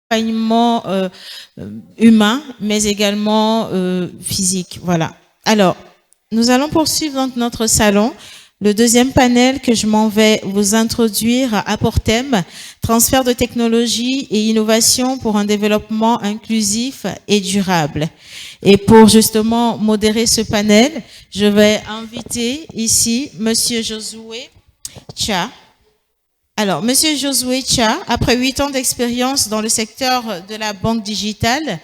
accompagnement humain, mais également physique. Voilà. Alors, nous allons poursuivre donc notre salon. Le deuxième panel que je m'en vais vous introduire a pour thème transfert de technologie et innovation pour un développement inclusif et durable. Et pour justement modérer ce panel, je vais inviter ici Monsieur Josué Cha. Alors, Monsieur Josué Cha, après 8 ans d'expérience dans le secteur de la banque digitale,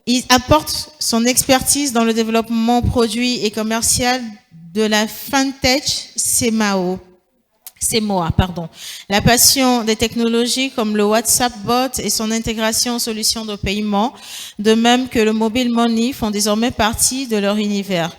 il apporte son expertise dans le développement produit et commercial de la FinTech CMOA, pardon. La passion des technologies comme le WhatsApp bot et son intégration aux solutions de paiement, de même que le mobile money, font désormais partie de leur univers.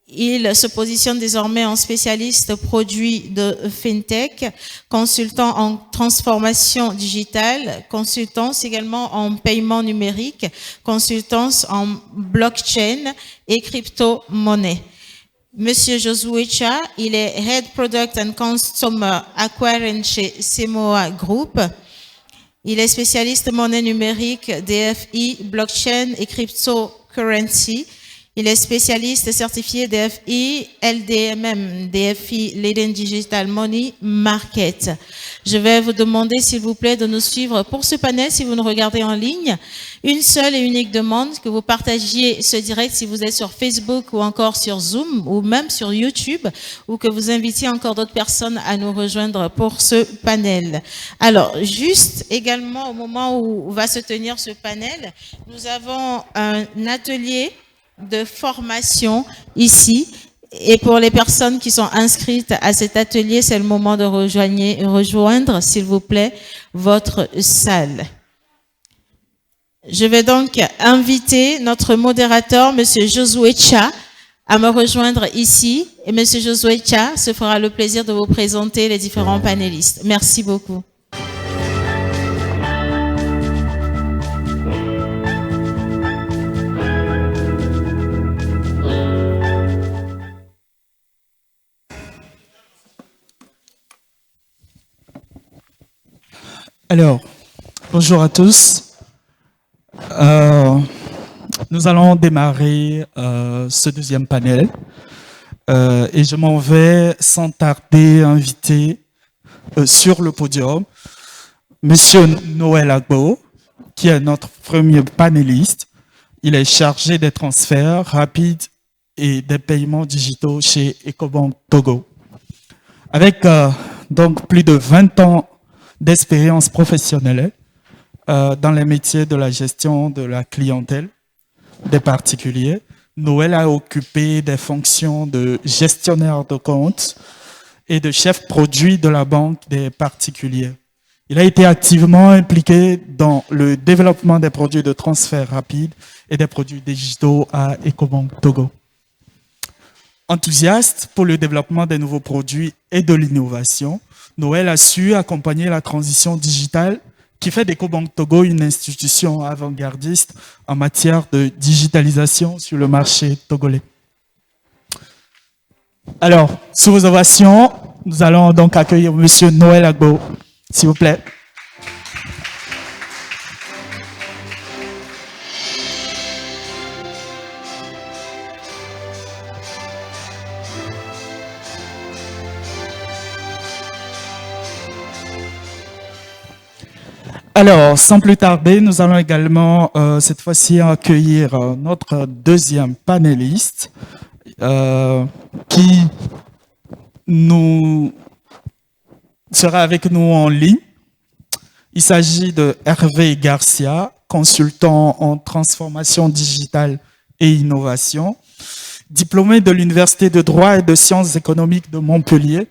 Il se positionne désormais en spécialiste produit de FinTech, consultant en transformation digitale, consultance également en paiement numérique, consultance en blockchain et crypto-monnaie. Monsieur Josué Cha, il est Head Product and Consumer Acquiring chez CMOA Group. Il est spécialiste monnaie numérique, DFI, blockchain et cryptocurrency. Il est spécialiste certifié DFI, LDMM, DFI, Leading Digital Money Market. Je vais vous demander, s'il vous plaît, de nous suivre pour ce panel si vous nous regardez en ligne. Une seule et unique demande, que vous partagiez ce direct si vous êtes sur Facebook ou encore sur Zoom ou même sur YouTube, ou que vous invitiez encore d'autres personnes à nous rejoindre pour ce panel. Alors, juste également au moment où va se tenir ce panel, nous avons un atelier de formation ici. Et pour les personnes qui sont inscrites à cet atelier, c'est le moment de rejoindre, s'il vous plaît, votre salle. Je vais donc inviter notre modérateur, Monsieur Josué Cha, à me rejoindre ici. Et Monsieur Josué Cha se fera le plaisir de vous présenter les différents panélistes. Merci beaucoup. Alors, bonjour à tous. Nous allons démarrer ce deuxième panel et je m'en vais sans tarder inviter sur le podium Monsieur Noël Agbo, qui est notre premier panéliste. Il est chargé des transferts rapides et des paiements digitaux chez Ecobank Togo. Avec donc plus de 20 ans d'expérience professionnelle dans les métiers de la gestion de la clientèle des particuliers. Noël a occupé des fonctions de gestionnaire de compte et de chef produit de la banque des particuliers. Il a été activement impliqué dans le développement des produits de transfert rapide et des produits digitaux à Ecobank Togo. Enthousiaste pour le développement des nouveaux produits et de l'innovation, Noël a su accompagner la transition digitale qui fait d'Ecobank Togo une institution avant-gardiste en matière de digitalisation sur le marché togolais. Alors, sous vos ovations, nous allons donc accueillir Monsieur Noël Agbo, s'il vous plaît. Alors, sans plus tarder, nous allons également cette fois-ci accueillir notre deuxième panéliste qui sera avec nous en ligne. Il s'agit de Hervé Garcia, consultant en transformation digitale et innovation, diplômé de l'Université de droit et de sciences économiques de Montpellier,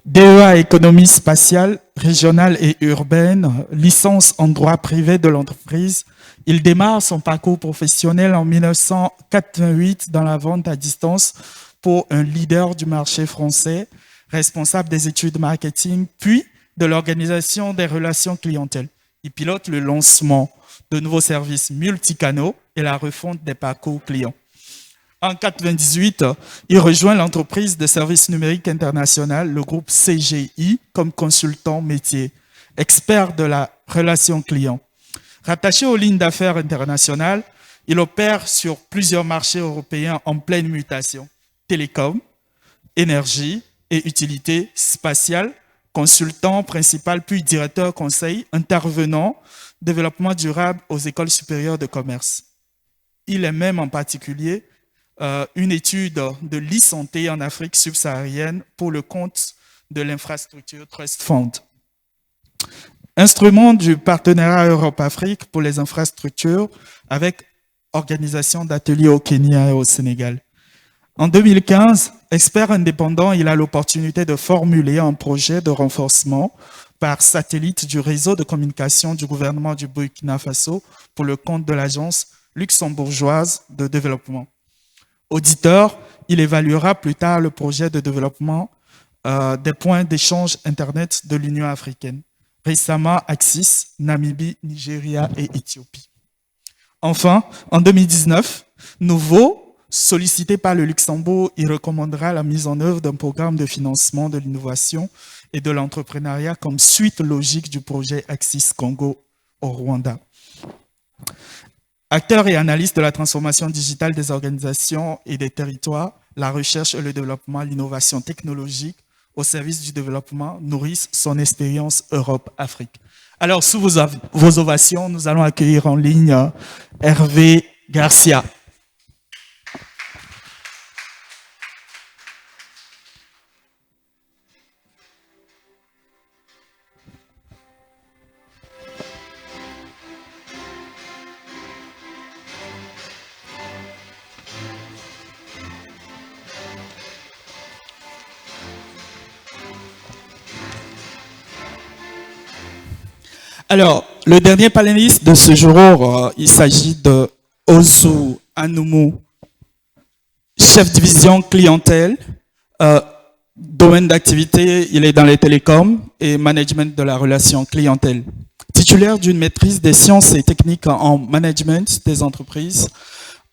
DEA économie spatiale, régionale et urbaine, licence en droit privé de l'entreprise. Il démarre son parcours professionnel en 1988 dans la vente à distance pour un leader du marché français, responsable des études marketing, puis de l'organisation des relations clientèle. Il pilote le lancement de nouveaux services multicanaux et la refonte des parcours clients. En 1998, il rejoint l'entreprise de services numériques international, le groupe CGI, comme consultant métier, expert de la relation client. Rattaché aux lignes d'affaires internationales, il opère sur plusieurs marchés européens en pleine mutation. Télécom, énergie et utilités spatiales, consultant principal puis directeur conseil, intervenant, développement durable aux écoles supérieures de commerce. Il est même en particulier une étude de l'e-santé en Afrique subsaharienne pour le compte de l'infrastructure Trust Fund. Instrument du partenariat Europe-Afrique pour les infrastructures avec organisation d'ateliers au Kenya et au Sénégal. En 2015, expert indépendant, il a l'opportunité de formuler un projet de renforcement par satellite du réseau de communication du gouvernement du Burkina Faso pour le compte de l'agence luxembourgeoise de développement. Auditeur, il évaluera plus tard le projet de développement des points d'échange Internet de l'Union africaine. Récemment, Axis, Namibie, Nigeria et Éthiopie. Enfin, en 2019, nouveau, sollicité par le Luxembourg, il recommandera la mise en œuvre d'un programme de financement de l'innovation et de l'entrepreneuriat comme suite logique du projet Axis Congo au Rwanda. Acteur et analyste de la transformation digitale des organisations et des territoires, la recherche et le développement, l'innovation technologique au service du développement nourrissent son expérience Europe-Afrique. Alors, sous vos ovations, nous allons accueillir en ligne Hervé Garcia. Alors, le dernier panéliste de ce jour, il s'agit de Ozu Anoumou, chef division clientèle, domaine d'activité, il est dans les télécoms et management de la relation clientèle. Titulaire d'une maîtrise des sciences et techniques en management des entreprises,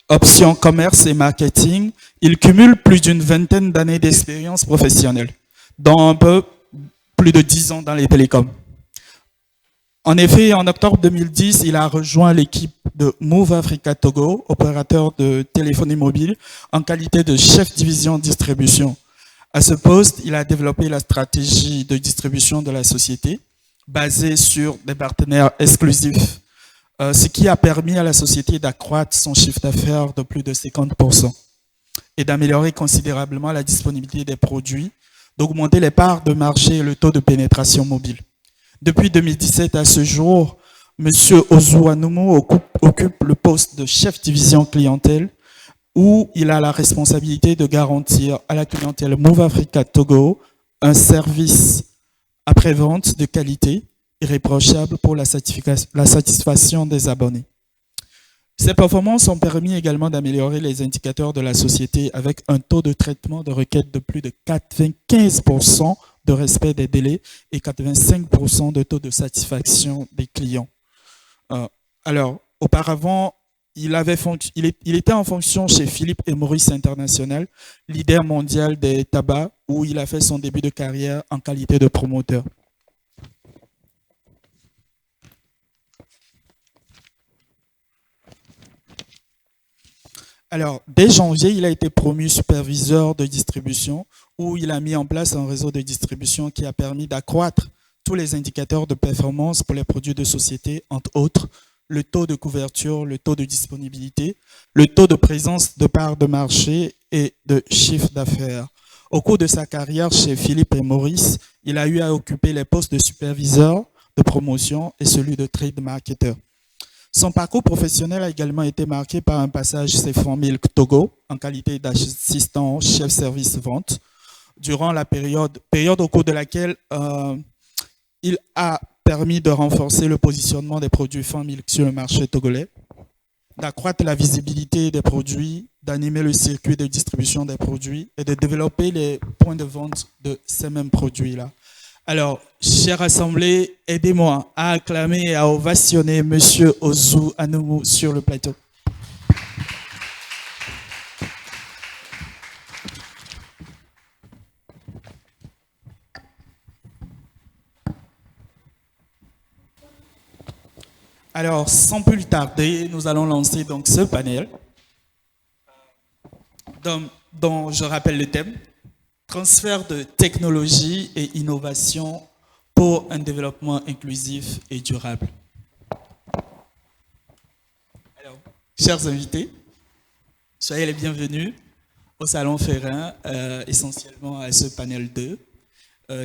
options commerce et marketing, il cumule plus d'une vingtaine d'années d'expérience professionnelle, dont un peu plus de 10 ans dans les télécoms. En effet, en octobre 2010, il a rejoint l'équipe de Move Africa Togo, opérateur de téléphonie mobile, en qualité de chef division distribution. À ce poste, il a développé la stratégie de distribution de la société, basée sur des partenaires exclusifs, ce qui a permis à la société d'accroître son chiffre d'affaires de plus de 50% et d'améliorer considérablement la disponibilité des produits, d'augmenter les parts de marché et le taux de pénétration mobile. Depuis 2017 à ce jour, M. Ozu Anoumou occupe le poste de chef division clientèle où il a la responsabilité de garantir à la clientèle Move Africa Togo un service après-vente de qualité irréprochable pour la satisfaction des abonnés. Ces performances ont permis également d'améliorer les indicateurs de la société avec un taux de traitement de requêtes de plus de 95% de respect des délais et 85% de taux de satisfaction des clients. Alors, auparavant, il était en fonction chez Philippe et Maurice International, leader mondial des tabacs, où il a fait son début de carrière en qualité de promoteur. Alors, dès janvier, il a été promu superviseur de distribution où il a mis en place un réseau de distribution qui a permis d'accroître tous les indicateurs de performance pour les produits de société, entre autres, le taux de couverture, le taux de disponibilité, le taux de présence de parts de marché et de chiffre d'affaires. Au cours de sa carrière chez Philippe et Maurice, il a eu à occuper les postes de superviseur de promotion et celui de trade marketer. Son parcours professionnel a également été marqué par un passage chez Franmilk Togo en qualité d'assistant chef service vente durant la période au cours de laquelle il a permis de renforcer le positionnement des produits Franmilk sur le marché togolais, d'accroître la visibilité des produits, d'animer le circuit de distribution des produits et de développer les points de vente de ces mêmes produits-là. Alors, chère assemblée, aidez-moi à acclamer et à ovationner M. Ozu Anoumou sur le plateau. Alors, sans plus tarder, nous allons lancer donc ce panel dont je rappelle le thème, transfert de technologie et innovation pour un développement inclusif et durable. Alors, chers invités, soyez les bienvenus au Salon Ferrin, essentiellement à ce panel 2,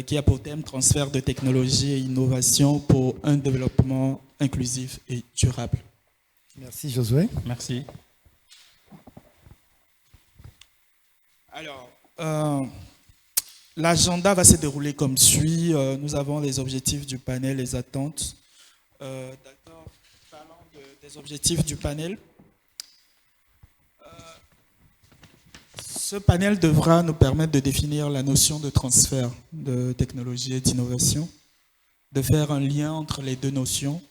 qui a pour thème transfert de technologie et innovation pour un développement inclusif et durable. Merci Josué. Merci. Alors, l'agenda va se dérouler comme suit. Nous avons les objectifs du panel, les attentes. D'accord. Parlant des objectifs du panel, ce panel devra nous permettre de définir la notion de transfert de technologie et d'innovation, de faire un lien entre les deux notions.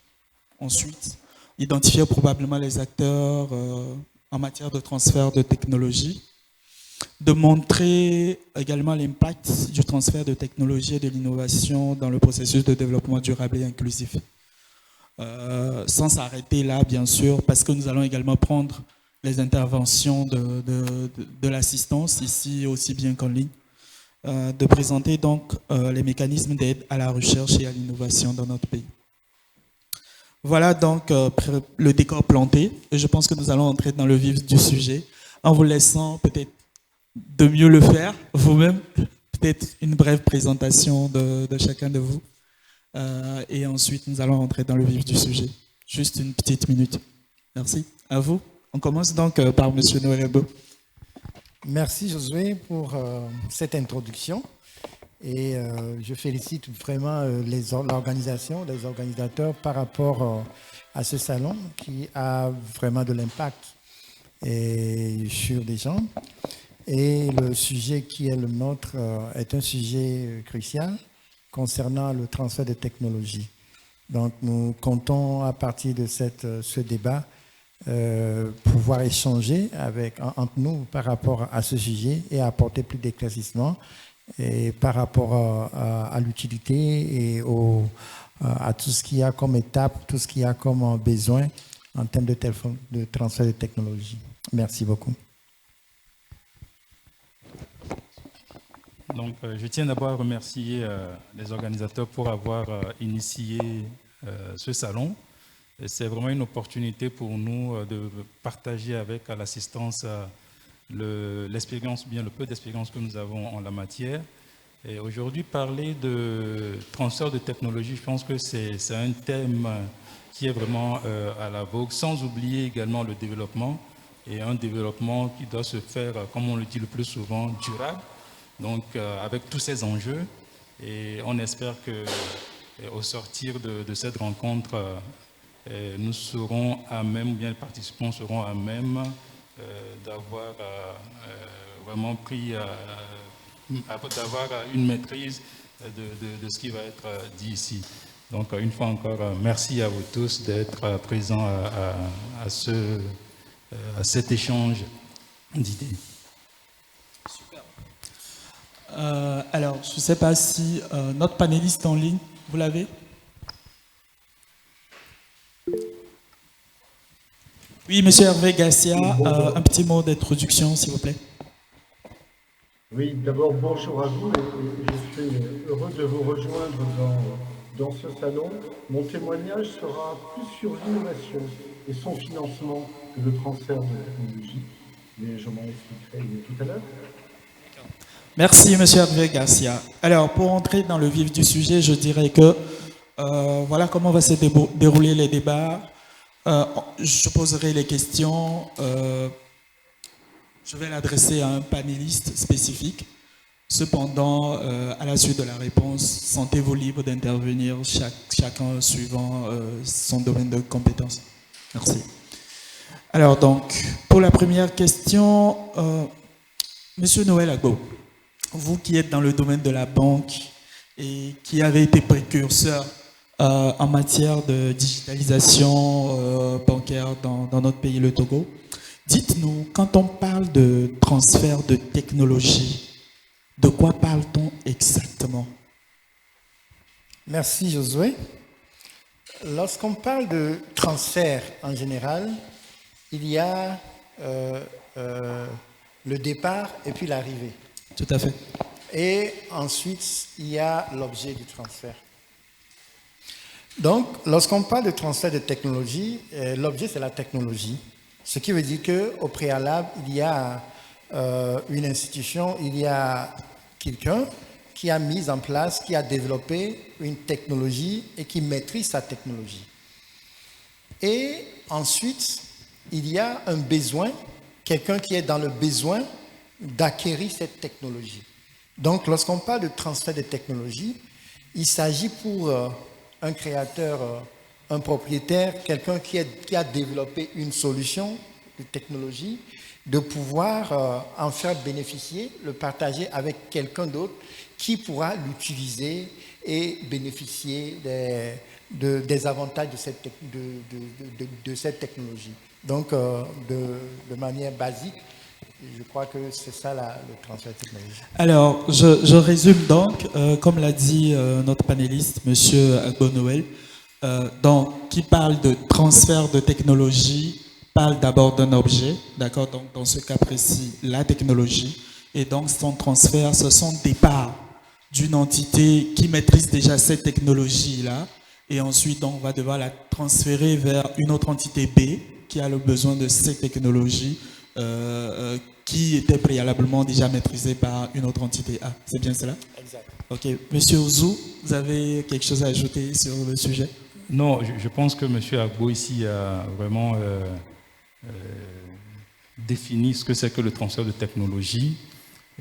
Ensuite, identifier probablement les acteurs en matière de transfert de technologie, de montrer également l'impact du transfert de technologie et de l'innovation dans le processus de développement durable et inclusif. Sans s'arrêter là, bien sûr, parce que nous allons également prendre les interventions de l'assistance, ici aussi bien qu'en ligne, de présenter donc les mécanismes d'aide à la recherche et à l'innovation dans notre pays. Voilà donc le décor planté, et je pense que nous allons entrer dans le vif du sujet, en vous laissant peut-être de mieux le faire vous-même, peut-être une brève présentation de chacun de vous, et ensuite nous allons entrer dans le vif du sujet. Juste une petite minute. Merci. À vous. On commence donc par M. Noël Ebo. Merci Josué pour cette introduction. Et je félicite vraiment l'organisation, les organisateurs par rapport à ce salon qui a vraiment de l'impact sur les gens. Et le sujet qui est le nôtre est un sujet crucial concernant le transfert de technologies. Donc nous comptons à partir de ce débat pouvoir échanger entre nous par rapport à ce sujet et apporter plus d'éclaircissements et par rapport à l'utilité et à tout ce qu'il y a comme étape, tout ce qu'il y a comme besoin en termes de transfert de technologie. Merci beaucoup. Donc, je tiens d'abord à remercier les organisateurs pour avoir initié ce salon. C'est vraiment une opportunité pour nous de partager avec l'assistance l'expérience, bien le peu d'expérience que nous avons en la matière. Et aujourd'hui, parler de transfert de technologie, je pense que c'est un thème qui est vraiment à la vogue, sans oublier également le développement, et un développement qui doit se faire, comme on le dit le plus souvent, durable, donc avec tous ces enjeux. Et on espère qu'au sortir de cette rencontre, nous serons à même, ou bien les participants seront à même d'avoir vraiment pris, d'avoir une maîtrise de ce qui va être dit ici. Donc, une fois encore, merci à vous tous d'être présents à cet échange d'idées. Super. Alors, je ne sais pas si notre panéliste en ligne, vous l'avez ? Oui, monsieur Hervé Garcia, un petit mot d'introduction, s'il vous plaît. Oui, d'abord, bonjour à vous. Je suis heureux de vous rejoindre dans ce salon. Mon témoignage sera plus sur l'innovation et son financement que le transfert de technologie, mais je m'en expliquerai tout à l'heure. Merci, monsieur Hervé Garcia. Alors, pour entrer dans le vif du sujet, je dirais que voilà comment va se dérouler les débats. Je poserai les questions. Je vais l'adresser à un panéliste spécifique. Cependant, à la suite de la réponse, sentez-vous libre d'intervenir, chacun suivant son domaine de compétence. Merci. Alors donc, pour la première question, monsieur Noël Agbo, vous qui êtes dans le domaine de la banque et qui avez été précurseur en matière de digitalisation bancaire dans notre pays, le Togo. Dites-nous, quand on parle de transfert de technologie, de quoi parle-t-on exactement? Merci Josué. lorsqu'on parle de transfert en général, il y a le départ et puis l'arrivée. Tout à fait. Et ensuite, il y a l'objet du transfert. Donc, lorsqu'on parle de transfert de technologie, l'objet, c'est la technologie. Ce qui veut dire qu'au préalable, il y a une institution, il y a quelqu'un qui a mis en place, qui a développé une technologie et qui maîtrise sa technologie. Et ensuite, il y a un besoin, quelqu'un qui est dans le besoin d'acquérir cette technologie. Donc, lorsqu'on parle de transfert de technologie, il s'agit pour un créateur, un propriétaire, quelqu'un qui a développé une solution de technologie, de pouvoir en faire bénéficier, le partager avec quelqu'un d'autre qui pourra l'utiliser et bénéficier des avantages de cette technologie. Donc, de manière basique, je crois que c'est ça le transfert de technologie. Alors, je résume donc, comme l'a dit notre panéliste, M. Agbo-Noël, qui parle de transfert de technologie, parle d'abord d'un objet, d'accord, donc dans ce cas précis, la technologie, et donc son transfert, ce sont des parts d'une entité qui maîtrise déjà cette technologie-là, et ensuite donc, on va devoir la transférer vers une autre entité B qui a le besoin de cette technologie qui était préalablement déjà maîtrisée par une autre entité A. C'est bien cela? Exact. Ok. Monsieur Ouzou, vous avez quelque chose à ajouter sur le sujet? Non, je pense que M. Agbo ici a vraiment défini ce que c'est que le transfert de technologie.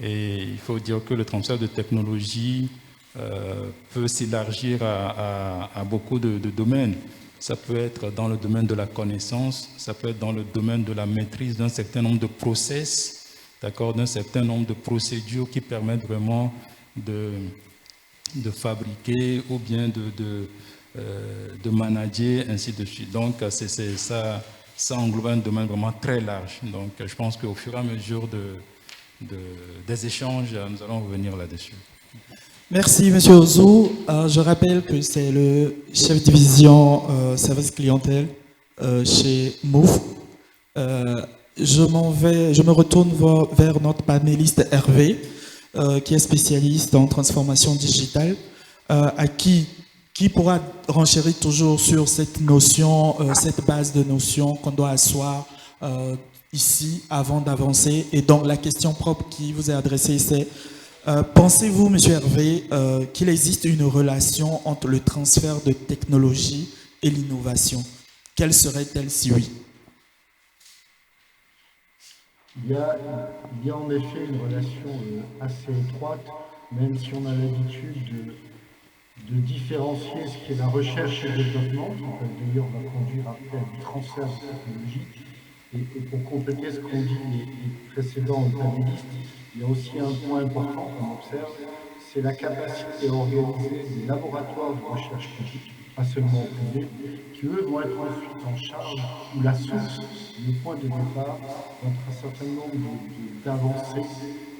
Et il faut dire que le transfert de technologie peut s'élargir à beaucoup de domaines. Ça peut être dans le domaine de la connaissance, ça peut être dans le domaine de la maîtrise d'un certain nombre de process, d'accord, d'un certain nombre de procédures qui permettent vraiment de fabriquer ou bien de manager, ainsi de suite. Donc, ça englobe un domaine vraiment très large. Donc, je pense qu'au fur et à mesure des échanges, nous allons revenir là-dessus. Merci, M. Ouzou. Je rappelle que c'est le chef division service clientèle chez MOVE. Je me retourne vers notre panéliste Hervé, qui est spécialiste en transformation digitale, qui pourra renchérir toujours sur cette notion, cette base de notions qu'on doit asseoir ici avant d'avancer. Et donc la question propre qui vous est adressée, c'est pensez-vous, M. Hervé, qu'il existe une relation entre le transfert de technologie et l'innovation? Quelle serait-elle si oui? Il y a en effet une relation assez étroite, même si on a l'habitude de différencier ce qui est la recherche et le développement, qui d'ailleurs va conduire après à du transfert de technologie. Et pour compléter ce qu'ont dit les précédents panélistes, il y a aussi un point important qu'on observe, c'est la capacité à organiser des laboratoires de recherche publique, pas seulement privés, qui eux vont être ensuite en charge, ou la source, le point de départ entre un certain nombre d'avancées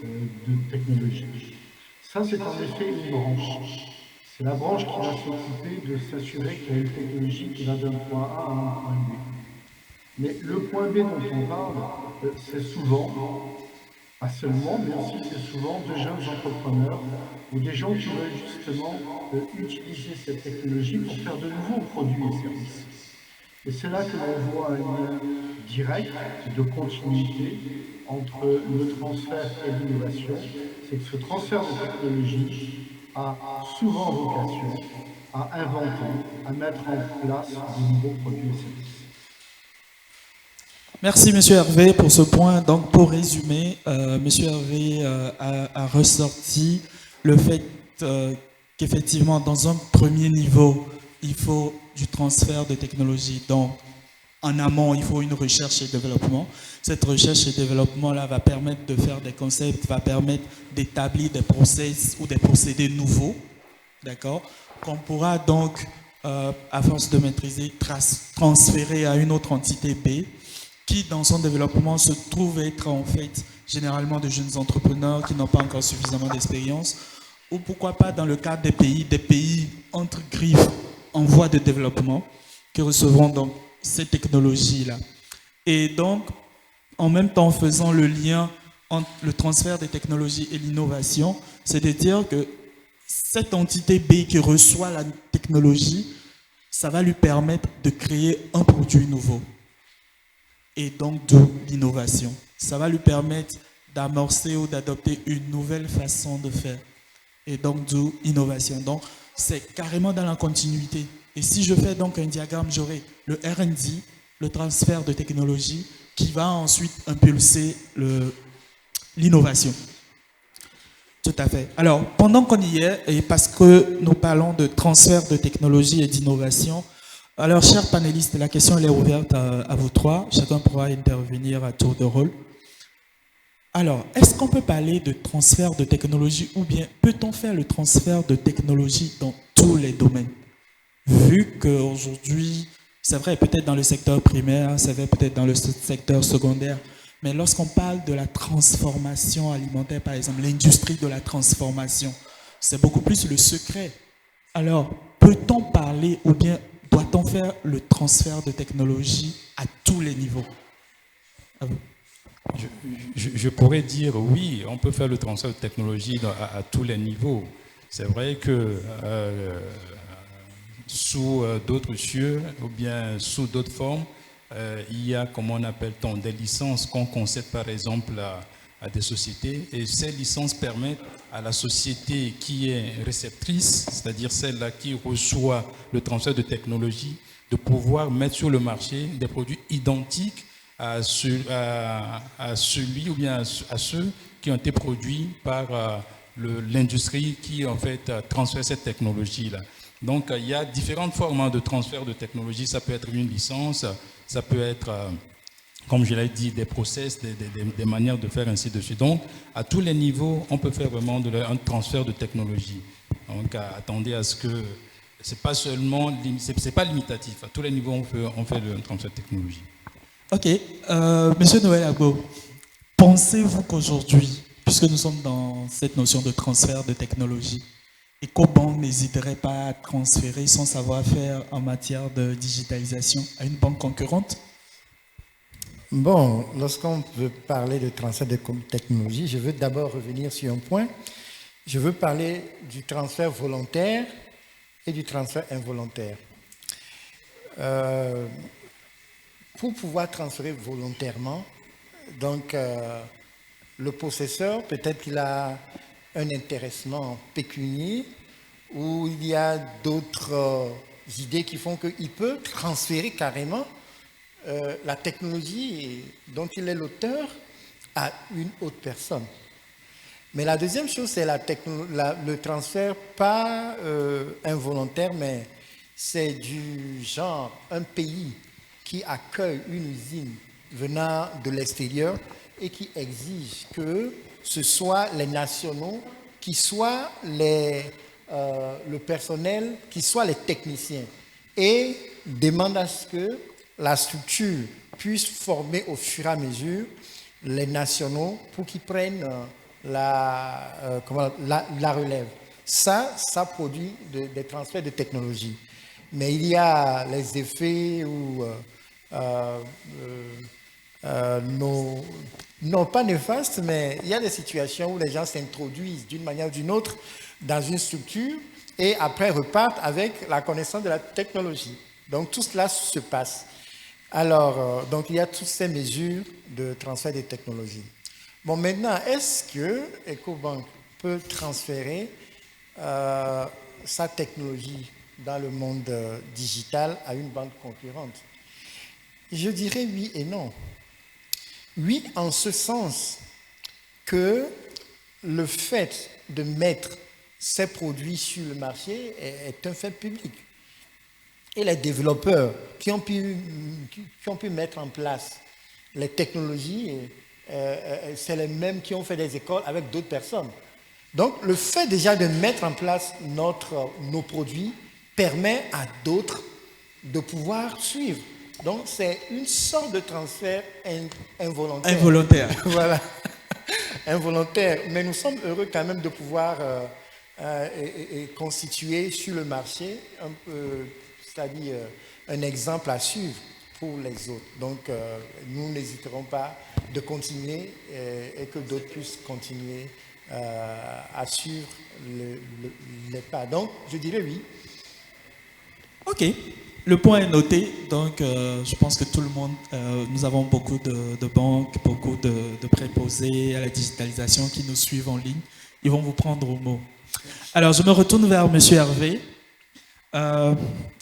de technologie. Ça, c'est en effet une branche. C'est la branche qui va s'occuper de s'assurer qu'il y a une technologie qui va d'un point A à un point B. Mais le point B dont on parle, c'est souvent, pas seulement, mais aussi c'est souvent de jeunes entrepreneurs ou des gens qui veulent justement utiliser cette technologie pour faire de nouveaux produits et services. Et c'est là que l'on voit un lien direct de continuité entre le transfert et l'innovation. C'est que ce transfert de technologie a souvent vocation à inventer, à mettre en place de nouveaux produits et services. Merci, M. Hervé, pour ce point. Donc, pour résumer, M. Hervé a ressorti le fait qu'effectivement, dans un premier niveau, il faut du transfert de technologie. Donc, en amont, il faut une recherche et développement. Cette recherche et développement-là va permettre de faire des concepts, va permettre d'établir des process ou des procédés nouveaux, d'accord, qu'on pourra donc, à force de maîtriser, transférer à une autre entité B, qui, dans son développement, se trouve être en fait généralement de jeunes entrepreneurs qui n'ont pas encore suffisamment d'expérience, ou pourquoi pas dans le cadre des pays entre griffes, en voie de développement qui recevront donc ces technologies-là. Et donc, en même temps, faisant le lien entre le transfert des technologies et l'innovation, c'est-à-dire que cette entité B qui reçoit la technologie, ça va lui permettre de créer un produit nouveau. Et donc, de l'innovation. Ça va lui permettre d'amorcer ou d'adopter une nouvelle façon de faire. Et donc, d'où innovation. Donc, c'est carrément dans la continuité. Et si je fais donc un diagramme, j'aurai le R&D, le transfert de technologie, qui va ensuite impulser l'innovation. Tout à fait. Alors, pendant qu'on y est, et parce que nous parlons de transfert de technologie et d'innovation, alors, chers panélistes, la question elle est ouverte à vous trois. Chacun pourra intervenir à tour de rôle. Alors, est-ce qu'on peut parler de transfert de technologie ou bien peut-on faire le transfert de technologie dans tous les domaines? Vu qu'aujourd'hui, c'est vrai peut-être dans le secteur primaire, c'est vrai peut-être dans le secteur secondaire, mais lorsqu'on parle de la transformation alimentaire, par exemple, l'industrie de la transformation, c'est beaucoup plus le secret. Alors, peut-on parler ou bien doit-on faire le transfert de technologie à tous les niveaux? À vous. Je pourrais dire oui, on peut faire le transfert de technologie à tous les niveaux. C'est vrai que sous d'autres cieux ou bien sous d'autres formes, il y a, comment on appelle-t-on, des licences qu'on concède par exemple à des sociétés, et ces licences permettent à la société qui est réceptrice, c'est-à-dire celle-là qui reçoit le transfert de technologie, de pouvoir mettre sur le marché des produits identiques à celui ou bien à ceux qui ont été produits par l'industrie qui en fait transfère cette technologie-là. Donc il y a différentes formes de transfert de technologie. Ça peut être une licence, ça peut être, comme je l'ai dit, des process, des manières de faire, ainsi de suite. Donc à tous les niveaux, on peut faire vraiment un transfert de technologie. Donc attendez à ce que c'est pas seulement, c'est pas limitatif. À tous les niveaux, on fait le transfert de technologie. Ok, Monsieur Noël Agbo, pensez-vous qu'aujourd'hui, puisque nous sommes dans cette notion de transfert de technologie, EcoBank n'hésiterait pas à transférer son savoir-faire en matière de digitalisation à une banque concurrente? Bon, lorsqu'on veut parler de transfert de technologie, je veux d'abord revenir sur un point. Je veux parler du transfert volontaire et du transfert involontaire. Pour pouvoir transférer volontairement, donc le possesseur, peut-être qu'il a un intéressement pécunier ou il y a d'autres idées qui font qu'il peut transférer carrément la technologie dont il est l'auteur à une autre personne. Mais la deuxième chose, c'est le transfert pas involontaire, mais c'est du genre un pays qui accueille une usine venant de l'extérieur et qui exige que ce soit les nationaux, qui soient le personnel, qui soient les techniciens, et demande à ce que la structure puisse former au fur et à mesure les nationaux pour qu'ils prennent la relève. Ça produit des transferts de technologie. Mais il y a les effets où non pas néfastes, mais il y a des situations où les gens s'introduisent d'une manière ou d'une autre dans une structure et après repartent avec la connaissance de la technologie. Donc tout cela se passe. Alors, donc il y a toutes ces mesures de transfert des technologies. Bon, maintenant, est-ce que EcoBank peut transférer sa technologie dans le monde digital à une banque concurrente? Je dirais oui et non. Oui, en ce sens que le fait de mettre ces produits sur le marché est un fait public. Et les développeurs qui ont pu mettre en place les technologies, c'est les mêmes qui ont fait des écoles avec d'autres personnes. Donc, le fait déjà de mettre en place nos produits permet à d'autres de pouvoir suivre. Donc, c'est une sorte de transfert involontaire. Involontaire. Voilà, involontaire. Mais nous sommes heureux quand même de pouvoir et constituer sur le marché c'est-à-dire un exemple à suivre pour les autres. Donc, nous n'hésiterons pas de continuer et que d'autres puissent continuer à suivre les pas. Donc, je dirais oui. Ok, le point est noté. Donc, je pense que tout le monde, nous avons beaucoup de banques, beaucoup de préposés à la digitalisation qui nous suivent en ligne. Ils vont vous prendre au mot. Alors, je me retourne vers M. Hervé.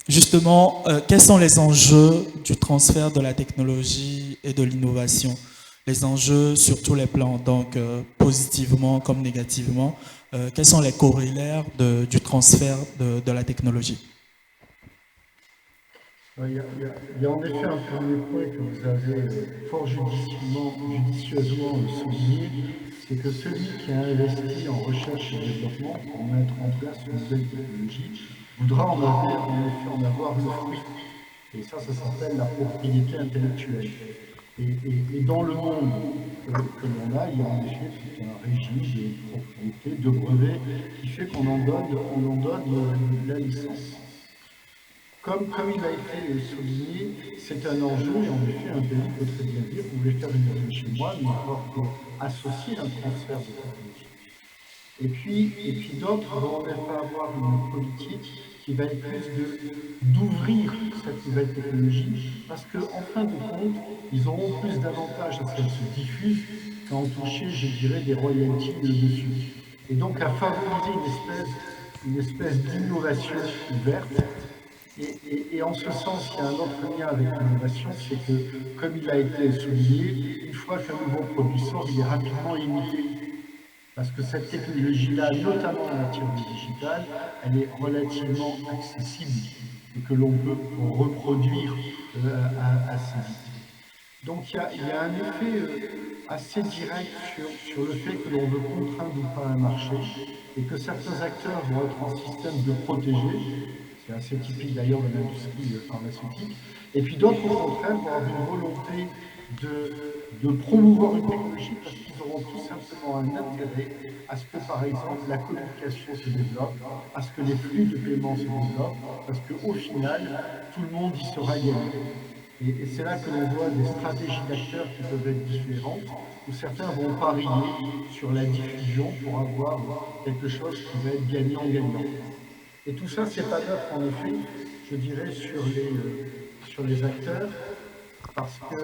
Justement, quels sont les enjeux du transfert de la technologie et de l'innovation? Les enjeux sur tous les plans, donc positivement comme négativement. Quels sont les corollaires du transfert de la technologie? Il y a en effet un premier point que vous avez fort judicieusement souligné, c'est que celui qui a investi en recherche et développement pour mettre en place une nouvelle technologie voudra en effet en avoir le fruit. Et ça s'appelle la propriété intellectuelle. Et dans le monde que l'on a, il y a en effet tout un régime de propriété, de brevets, qui fait qu'on en donne la licence. Comme il a été souligné, c'est un enjeu, et en effet, un pays peut très bien dire, vous voulez faire une usine chez moi, mais il faut associer un transfert de technologie. Et puis d'autres vont en effet avoir une politique qui va être plus d'ouvrir cette nouvelle technologie, parce qu'en fin de compte, ils auront plus d'avantages à ce qu'elle se diffuse qu'à en toucher, je dirais, des royalties dessus. Et donc à favoriser une espèce d'innovation ouverte. Et en ce sens, il y a un autre lien avec l'innovation, c'est que, comme il a été souligné, une fois qu'un nouveau produit sort, il est rapidement imité. Parce que cette technologie-là, notamment en matière de digital, elle est relativement accessible et que l'on peut reproduire assez vite. Donc il y a un effet assez direct sur le fait que l'on veut contraindre ou pas un marché et que certains acteurs vont être en système de protéger. C'est assez typique d'ailleurs de l'industrie pharmaceutique. Et puis d'autres, au contraire, vont avoir une volonté de promouvoir une technologie parce qu'ils auront tout simplement un intérêt à ce que, par exemple, la communication se développe, à ce que les flux de paiement se développent, parce qu'au final, tout le monde y sera gagnant. Et c'est là que l'on voit des stratégies d'acteurs qui peuvent être différentes, où certains vont parier sur la diffusion pour avoir quelque chose qui va être gagnant-gagnant. Et tout ça, c'est pas neuf, en effet, je dirais, sur les acteurs, parce que,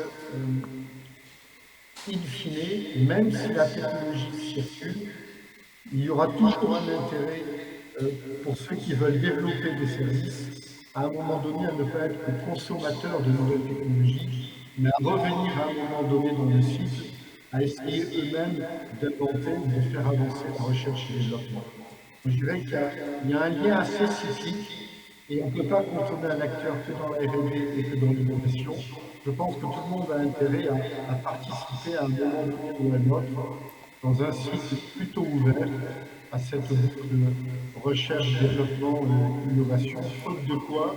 in fine, même si la technologie circule, il y aura toujours un intérêt pour ceux qui veulent développer des services, à un moment donné, à ne pas être consommateurs de nouvelles technologies, mais à revenir à un moment donné dans le cycle, à essayer eux-mêmes d'inventer ou de faire avancer la recherche et le développement. Je dirais qu'il y a un lien assez cyclique et on ne peut pas consommer un acteur que dans la R&D et que dans l'innovation. Je pense que tout le monde a intérêt à participer à un moment donné ou à un autre dans un cycle plutôt ouvert à cette boucle de recherche, développement et innovation, faute de quoi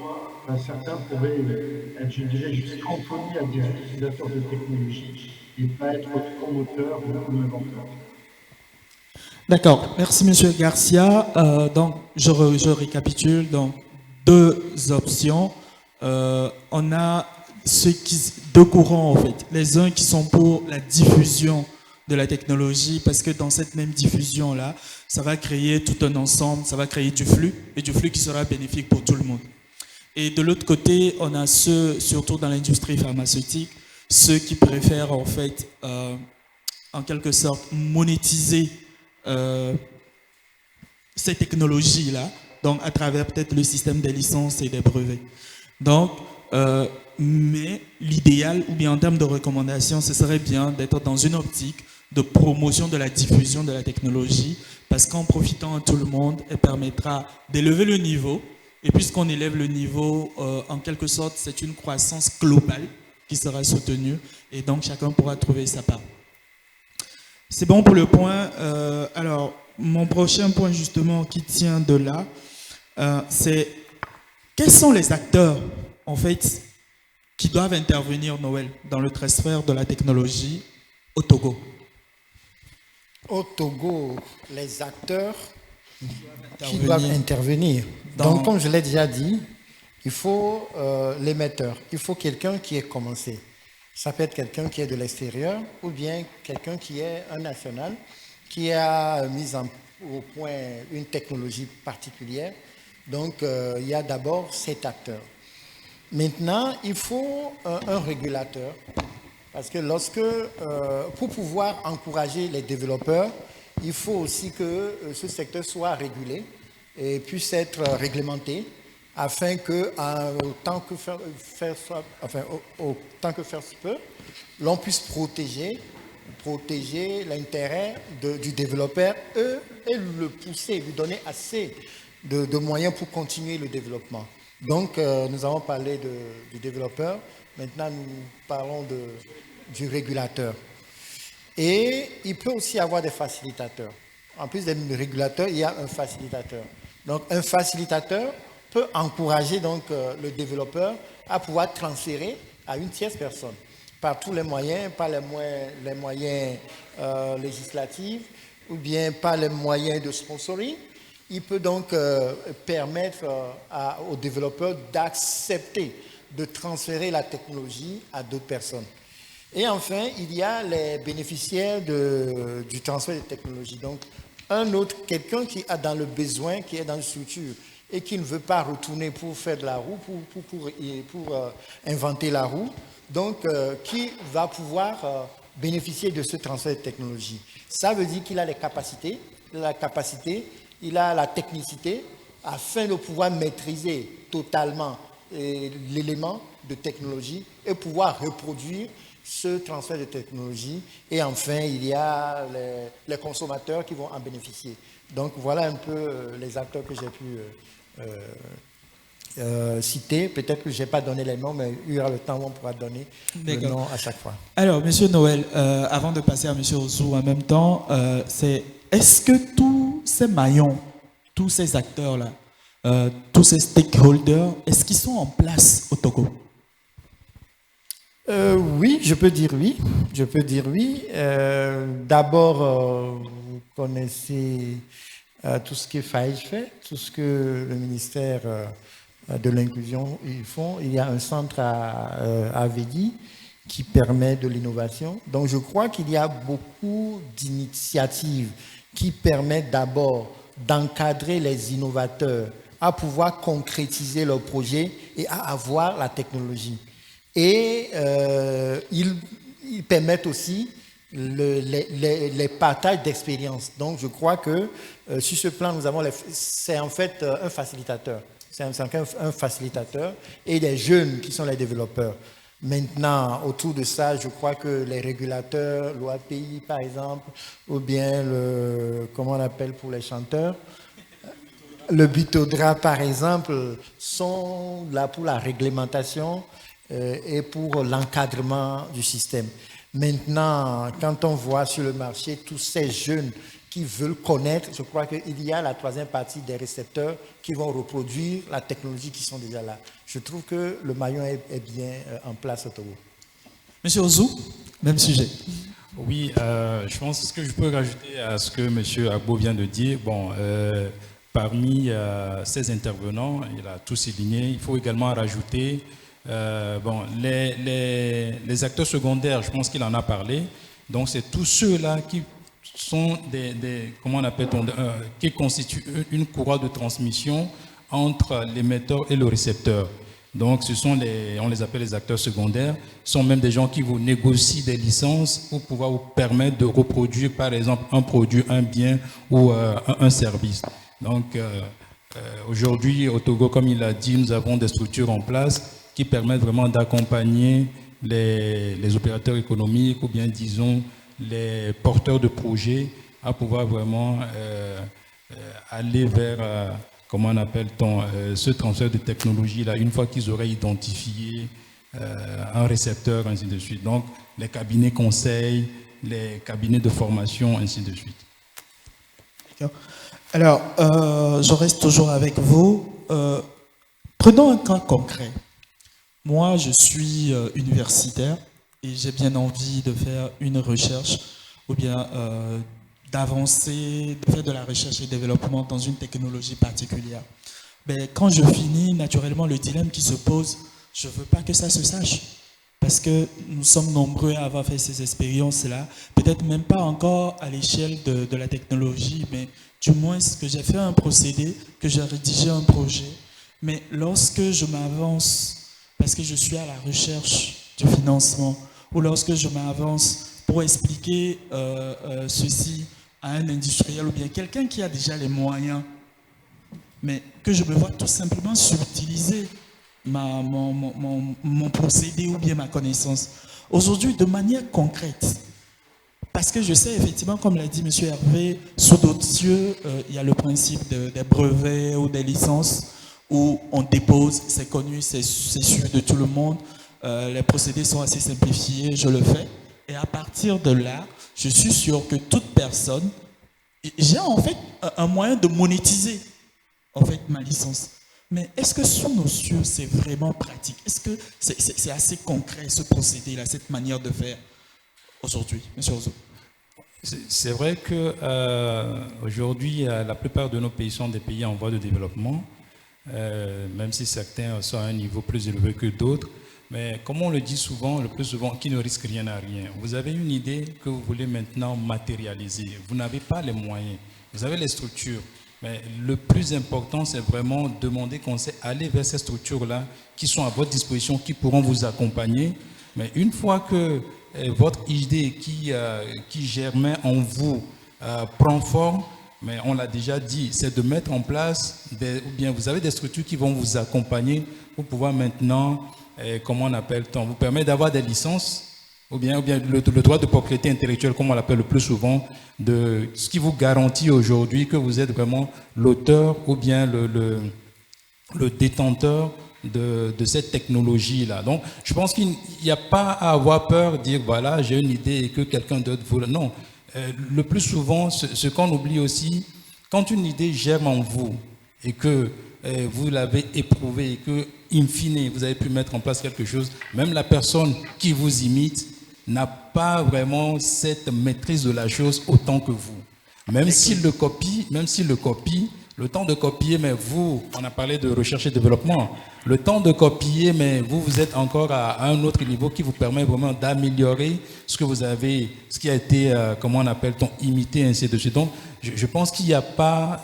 certains pourraient être, je dirais, juste cantonnés à des utilisateurs de technologie et pas être promoteurs ou inventeurs. D'accord, merci Monsieur Garcia. Donc, je récapitule. Donc, deux options. On a deux courants en fait. Les uns qui sont pour la diffusion de la technologie, parce que dans cette même diffusion-là, ça va créer tout un ensemble, ça va créer du flux, et du flux qui sera bénéfique pour tout le monde. Et de l'autre côté, on a ceux, surtout dans l'industrie pharmaceutique, ceux qui préfèrent en fait, en quelque sorte, monétiser ces technologies-là, donc à travers peut-être le système des licences et des brevets. Donc, mais l'idéal, ou bien en termes de recommandations, ce serait bien d'être dans une optique de promotion de la diffusion de la technologie, parce qu'en profitant à tout le monde, elle permettra d'élever le niveau, et puisqu'on élève le niveau, en quelque sorte, c'est une croissance globale qui sera soutenue, et donc chacun pourra trouver sa part. C'est bon pour le point. Alors, mon prochain point justement qui tient de là, c'est quels sont les acteurs en fait qui doivent intervenir, Noël, dans le transfert de la technologie au Togo? Au Togo, les acteurs, qui doivent intervenir. Donc, comme je l'ai déjà dit, il faut l'émetteur, il faut quelqu'un qui ait commencé. Ça peut être quelqu'un qui est de l'extérieur ou bien quelqu'un qui est un national, qui a mis au point une technologie particulière. Donc, il y a d'abord cet acteur. Maintenant, il faut un régulateur, parce que pour pouvoir encourager les développeurs, il faut aussi que ce secteur soit régulé et puisse être réglementé, afin que, autant que faire se peut, l'on puisse protéger l'intérêt du développeur et le pousser, lui donner assez de moyens pour continuer le développement. Donc, nous avons parlé du développeur, maintenant nous parlons du régulateur. Et il peut aussi avoir des facilitateurs. En plus des régulateurs, il y a un facilitateur. Donc, un facilitateur peut encourager donc, le développeur à pouvoir transférer à une tierce personne par tous les moyens, par les moyens législatifs ou bien par les moyens de sponsoring. Il peut donc permettre aux développeurs d'accepter de transférer la technologie à d'autres personnes. Et enfin, il y a les bénéficiaires du transfert de technologie. Donc, quelqu'un qui a dans le besoin, qui est dans une structure et qui ne veut pas retourner pour faire de la roue, pour inventer la roue, donc qui va pouvoir bénéficier de ce transfert de technologie. Ça veut dire qu'il a les capacités, il a la technicité afin de pouvoir maîtriser totalement l'élément de technologie et pouvoir reproduire ce transfert de technologie. Et enfin, il y a les consommateurs qui vont en bénéficier. Donc voilà un peu les acteurs que j'ai pu citer. Peut-être que je n'ai pas donné les noms, mais il y aura le temps où on pourra donner le nom à chaque fois. Alors, Monsieur Noël, avant de passer à Monsieur Ozu en même temps, est-ce que tous ces maillons, tous ces acteurs-là, tous ces stakeholders, est-ce qu'ils sont en place au Togo? Oui, je peux dire oui. D'abord, vous connaissez tout ce que FAEJ fait, tout ce que le ministère de l'inclusion ils font. Il y a un centre à Védi qui permet de l'innovation. Donc, je crois qu'il y a beaucoup d'initiatives qui permettent d'abord d'encadrer les innovateurs à pouvoir concrétiser leurs projets et à avoir la technologie. Et ils permettent aussi les partages d'expériences. Donc, je crois que sur ce plan, c'est en fait un facilitateur. C'est un facilitateur et les jeunes qui sont les développeurs. Maintenant, autour de ça, je crois que les régulateurs, l'OAPI par exemple, ou bien comment on appelle pour les chanteurs, le Bitodra par exemple, sont là pour la réglementation et pour l'encadrement du système. Maintenant, quand on voit sur le marché tous ces jeunes qui veulent connaître, je crois qu'il y a la troisième partie des récepteurs qui vont reproduire la technologie qui sont déjà là. Je trouve que le maillon est bien en place au Togo. Monsieur Ozu, même sujet. Oui, je pense que ce que je peux rajouter à ce que M. Agbo vient de dire, parmi ces intervenants, il a tout souligné, il faut également rajouter les acteurs secondaires, je pense qu'il en a parlé. Donc, c'est tous ceux-là qui sont comment on appelle, qui constituent une courroie de transmission entre l'émetteur et le récepteur. Donc, on les appelle les acteurs secondaires. Ce sont même des gens qui vous négocient des licences pour pouvoir vous permettre de reproduire, par exemple, un produit, un bien ou un service. Donc, aujourd'hui, au Togo, comme il a dit, nous avons des structures en place qui permettent vraiment d'accompagner les opérateurs économiques ou bien, disons, les porteurs de projets à pouvoir vraiment aller vers, comment on appelle ce transfert de technologie-là, une fois qu'ils auraient identifié un récepteur, ainsi de suite. Donc, les cabinets conseils, les cabinets de formation, ainsi de suite. Alors, je reste toujours avec vous. Prenons un cas concret. Moi, je suis universitaire et j'ai bien envie de faire une recherche ou bien d'avancer, de faire de la recherche et développement dans une technologie particulière. Mais quand je finis, naturellement, le dilemme qui se pose, je ne veux pas que ça se sache. Parce que nous sommes nombreux à avoir fait ces expériences-là, peut-être même pas encore à l'échelle de la technologie, mais du moins que j'ai fait un procédé, que j'ai rédigé un projet. Mais lorsque je m'avance, parce que je suis à la recherche du financement, ou lorsque je m'avance pour expliquer ceci à un industriel ou bien quelqu'un qui a déjà les moyens, mais que je me vois tout simplement subtiliser mon procédé ou bien ma connaissance. Aujourd'hui, de manière concrète, parce que je sais effectivement, comme l'a dit M. Hervé, sous d'autres cieux, il y a le principe des brevets ou des licences où on dépose, c'est connu, c'est sûr de tout le monde, les procédés sont assez simplifiés, je le fais. Et à partir de là, je suis sûr que toute personne, j'ai en fait un moyen de monétiser en fait ma licence. Mais est-ce que sous nos cieux, c'est vraiment pratique? Est-ce que c'est assez concret, ce procédé-là, cette manière de faire aujourd'hui, M. Ozo? C'est vrai que aujourd'hui, la plupart de nos pays sont des pays en voie de développement, même si certains sont à un niveau plus élevé que d'autres. Mais comme on le dit souvent, le plus souvent, qui ne risque rien à rien. Vous avez une idée que vous voulez maintenant matérialiser. Vous n'avez pas les moyens. Vous avez les structures. Mais le plus important, c'est vraiment demander conseil, aller vers ces structures-là qui sont à votre disposition, qui pourront vous accompagner. Mais une fois que votre idée qui germait en vous prend forme, mais on l'a déjà dit, c'est de mettre en place, ou bien vous avez des structures qui vont vous accompagner pour pouvoir maintenant, comment on appelle-t-on, vous permettre d'avoir des licences, ou bien le droit de propriété intellectuelle, comme on l'appelle le plus souvent, de ce qui vous garantit aujourd'hui que vous êtes vraiment l'auteur ou bien le détenteur de cette technologie-là. Donc, je pense qu'il n'y a pas à avoir peur de dire, voilà, j'ai une idée et que quelqu'un d'autre vous... Non, le plus souvent, ce qu'on oublie aussi, quand une idée germe en vous et que vous l'avez éprouvée et que, in fine, vous avez pu mettre en place quelque chose, même la personne qui vous imite n'a pas vraiment cette maîtrise de la chose autant que vous. Même s'il le copie, le temps de copier, mais vous, on a parlé de recherche et développement, le temps de copier, mais vous êtes encore à un autre niveau qui vous permet vraiment d'améliorer ce que vous avez, ce qui a été, comment on appelle-t-on, imité, ainsi de suite. Donc, je pense qu'il n'y a pas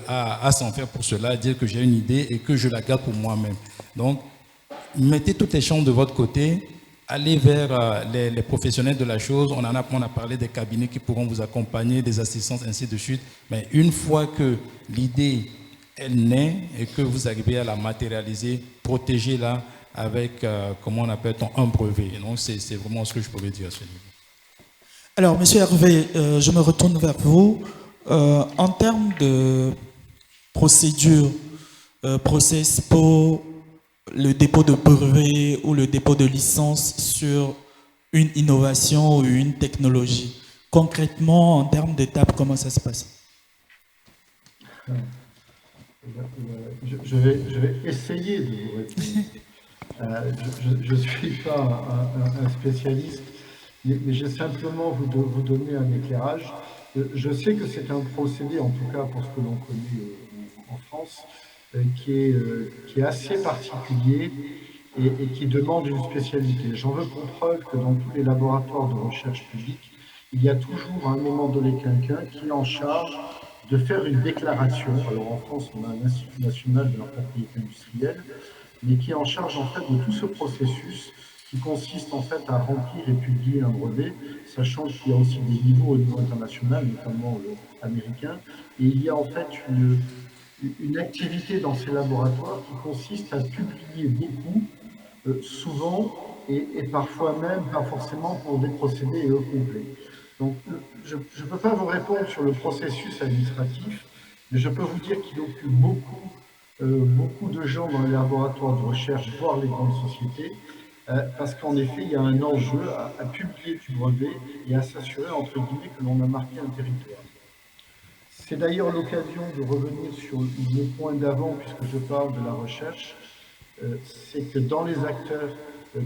à s'en faire pour cela, dire que j'ai une idée et que je la garde pour moi-même. Donc, mettez toutes les chances de votre côté, allez vers les professionnels de la chose. On a parlé des cabinets qui pourront vous accompagner, des assistances, ainsi de suite. Mais une fois que l'idée, elle naît et que vous arrivez à la matérialiser, protégez-la avec, comment on appelle, un brevet. Donc, c'est vraiment ce que je pourrais dire à ce niveau. Alors, M. Hervé, je me retourne vers vous. En termes de procédure, process pour le dépôt de brevet ou le dépôt de licence sur une innovation ou une technologie, concrètement, en termes d'étapes, comment ça se passe? Je vais essayer de vous répondre. Je ne suis pas un spécialiste, mais j'ai simplement vous donner un éclairage. Je sais que c'est un procédé, en tout cas pour ce que l'on connaît en France, qui est assez particulier et qui demande une spécialité. J'en veux pour preuve que dans tous les laboratoires de recherche publique, il y a toujours à un moment donné quelqu'un qui est en charge de faire une déclaration. Alors en France, on a un Institut national de la propriété industrielle, mais qui est en charge en fait de tout ce processus qui consiste en fait à remplir et publier un brevet, sachant qu'il y a aussi des niveaux au niveau international, notamment américain, et il y a en fait une activité dans ces laboratoires qui consiste à publier beaucoup, souvent, et parfois même pas forcément pour des procédés complets. Donc, je ne peux pas vous répondre sur le processus administratif, mais je peux vous dire qu'il occupe beaucoup de gens dans les laboratoires de recherche, voire les grandes sociétés, parce qu'en effet, il y a un enjeu à publier du brevet et à s'assurer, entre guillemets, que l'on a marqué un territoire. C'est d'ailleurs l'occasion de revenir sur le point d'avant, puisque je parle de la recherche, c'est que dans les acteurs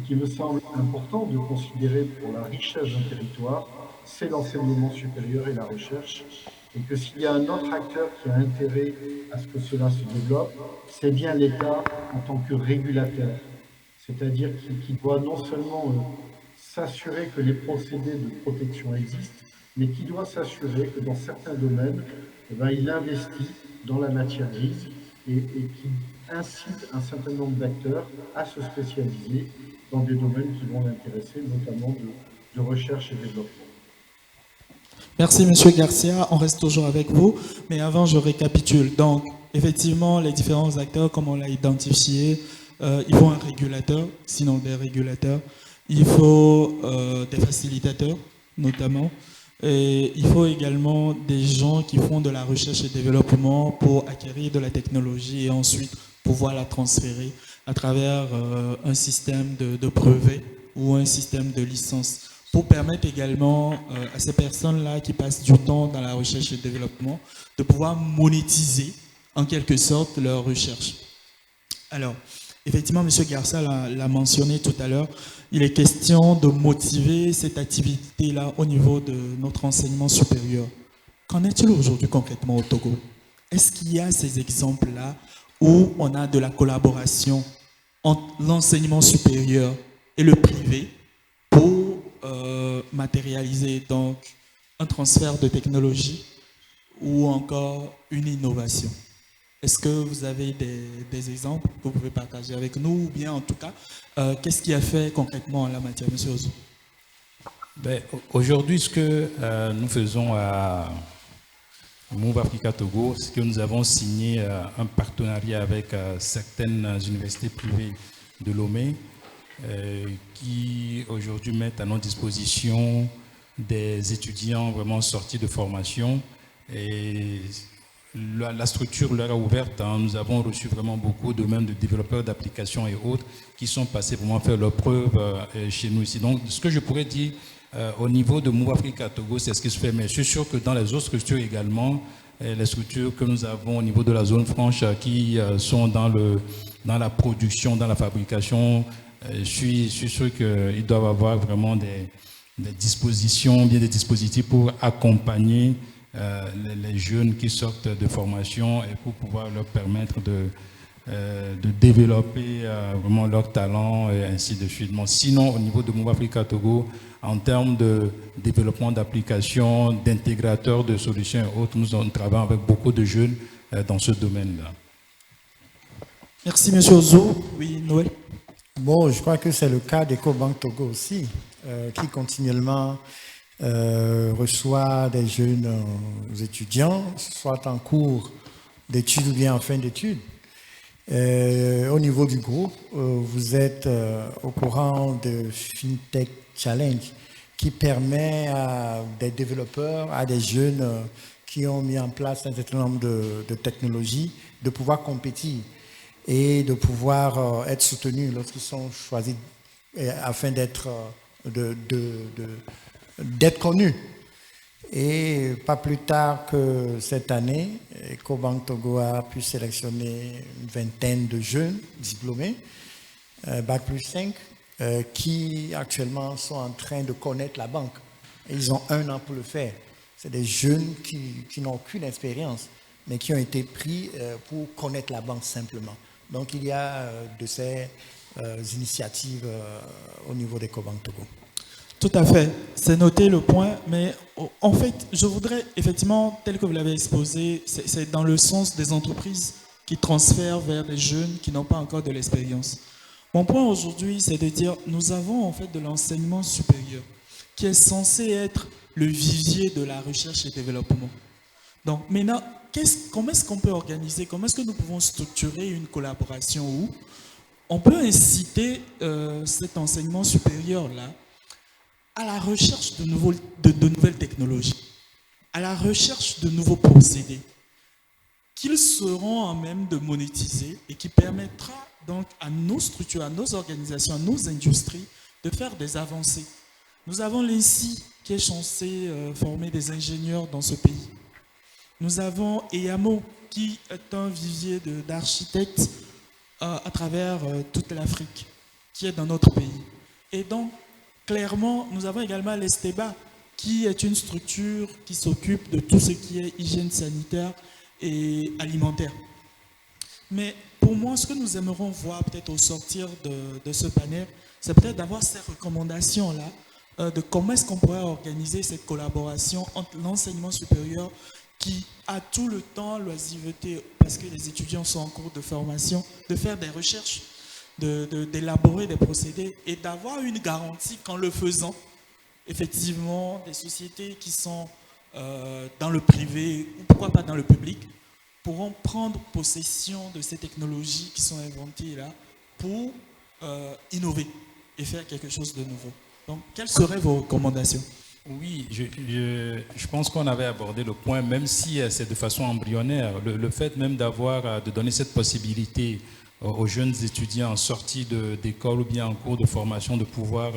qui me semble important de considérer pour la richesse d'un territoire, c'est l'enseignement supérieur et la recherche, et que s'il y a un autre acteur qui a intérêt à ce que cela se développe, c'est bien l'État en tant que régulateur, c'est-à-dire qui doit non seulement s'assurer que les procédés de protection existent, mais qui doit s'assurer que dans certains domaines, il investit dans la matière grise et qui incite un certain nombre d'acteurs à se spécialiser dans des domaines qui vont l'intéresser, notamment de recherche et développement. Merci, Monsieur Garcia. On reste toujours avec vous. Mais avant, je récapitule. Donc, effectivement, les différents acteurs, comme on l'a identifié, il faut un régulateur, sinon des régulateurs. Il faut des facilitateurs, notamment. Et il faut également des gens qui font de la recherche et développement pour acquérir de la technologie et ensuite pouvoir la transférer à travers un système de brevet ou un système de licence, pour permettre également à ces personnes-là qui passent du temps dans la recherche et développement de pouvoir monétiser en quelque sorte leur recherche. Alors, effectivement, M. Garcia l'a mentionné tout à l'heure, il est question de motiver cette activité-là au niveau de notre enseignement supérieur. Qu'en est-il aujourd'hui concrètement au Togo? Est-ce qu'il y a ces exemples-là où on a de la collaboration entre l'enseignement supérieur et le privé pour matérialiser donc un transfert de technologie ou encore une innovation? Est-ce que vous avez des exemples que vous pouvez partager avec nous, ou bien en tout cas, qu'est-ce qui a fait concrètement en la matière, M. Ozo? Aujourd'hui, ce que nous faisons à Move Africa Togo, c'est que nous avons signé un partenariat avec certaines universités privées de Lomé qui aujourd'hui mettent à notre disposition des étudiants vraiment sortis de formation. Et la structure leur a ouverte. Nous avons reçu vraiment beaucoup de même de développeurs d'applications et autres qui sont passés vraiment faire leurs preuves chez nous ici. Donc, ce que je pourrais dire au niveau de Move Africa Togo, c'est ce qui se fait. Mais je suis sûr que dans les autres structures également, les structures que nous avons au niveau de la zone franche qui sont dans la production, dans la fabrication, je suis sûr qu'ils doivent avoir vraiment des dispositions, bien des dispositifs pour accompagner les jeunes qui sortent de formation et pour pouvoir leur permettre de développer vraiment leur talent et ainsi de suite. Bon, sinon, au niveau de Move Africa Togo, en termes de développement d'applications, d'intégrateurs de solutions et autres, nous travaillons avec beaucoup de jeunes dans ce domaine-là. Merci, M. Ozo. Oui, Noël. Bon, je crois que c'est le cas d'EcoBank Togo aussi, qui continuellement reçoit des jeunes étudiants, soit en cours d'études ou bien en fin d'études. Au niveau du groupe, vous êtes au courant de FinTech Challenge, qui permet à des développeurs, à des jeunes qui ont mis en place un certain nombre de technologies, de pouvoir compétir et de pouvoir être soutenus lorsqu'ils sont choisis afin d'être connus. Et pas plus tard que cette année, EcoBank Togo a pu sélectionner une vingtaine de jeunes diplômés, Bac plus 5, qui actuellement sont en train de connaître la banque. Et ils ont 1 an pour le faire. C'est des jeunes qui n'ont aucune expérience, mais qui ont été pris pour connaître la banque simplement. Donc il y a de ces initiatives au niveau d'EcoBank Togo. Tout à fait, c'est noté le point, mais en fait, je voudrais effectivement, tel que vous l'avez exposé, c'est dans le sens des entreprises qui transfèrent vers des jeunes qui n'ont pas encore de l'expérience. Mon point aujourd'hui, c'est de dire, nous avons en fait de l'enseignement supérieur qui est censé être le vivier de la recherche et développement. Donc maintenant, comment est-ce qu'on peut organiser, comment est-ce que nous pouvons structurer une collaboration où on peut inciter cet enseignement supérieur-là à la recherche de nouvelles technologies, à la recherche de nouveaux procédés qu'ils seront en même de monétiser et qui permettra donc à nos structures, à nos organisations, à nos industries de faire des avancées. Nous avons l'INSI qui est censé former des ingénieurs dans ce pays. Nous avons EAMO qui est un vivier d'architectes à travers toute l'Afrique, qui est dans notre pays. Et donc, clairement, nous avons également l'Esteba, qui est une structure qui s'occupe de tout ce qui est hygiène sanitaire et alimentaire. Mais pour moi, ce que nous aimerions voir peut-être au sortir de ce panel, c'est peut-être d'avoir ces recommandations-là, de comment est-ce qu'on pourrait organiser cette collaboration entre l'enseignement supérieur qui a tout le temps l'oisiveté, parce que les étudiants sont en cours de formation, de faire des recherches, d'élaborer des procédés et d'avoir une garantie qu'en le faisant, effectivement, des sociétés qui sont dans le privé ou pourquoi pas dans le public pourront prendre possession de ces technologies qui sont inventées là pour innover et faire quelque chose de nouveau. Donc, quelles seraient vos recommandations? Oui, je pense qu'on avait abordé le point, même si c'est de façon embryonnaire, le fait même de donner cette possibilité aux jeunes étudiants sortis d'école ou bien en cours de formation de pouvoir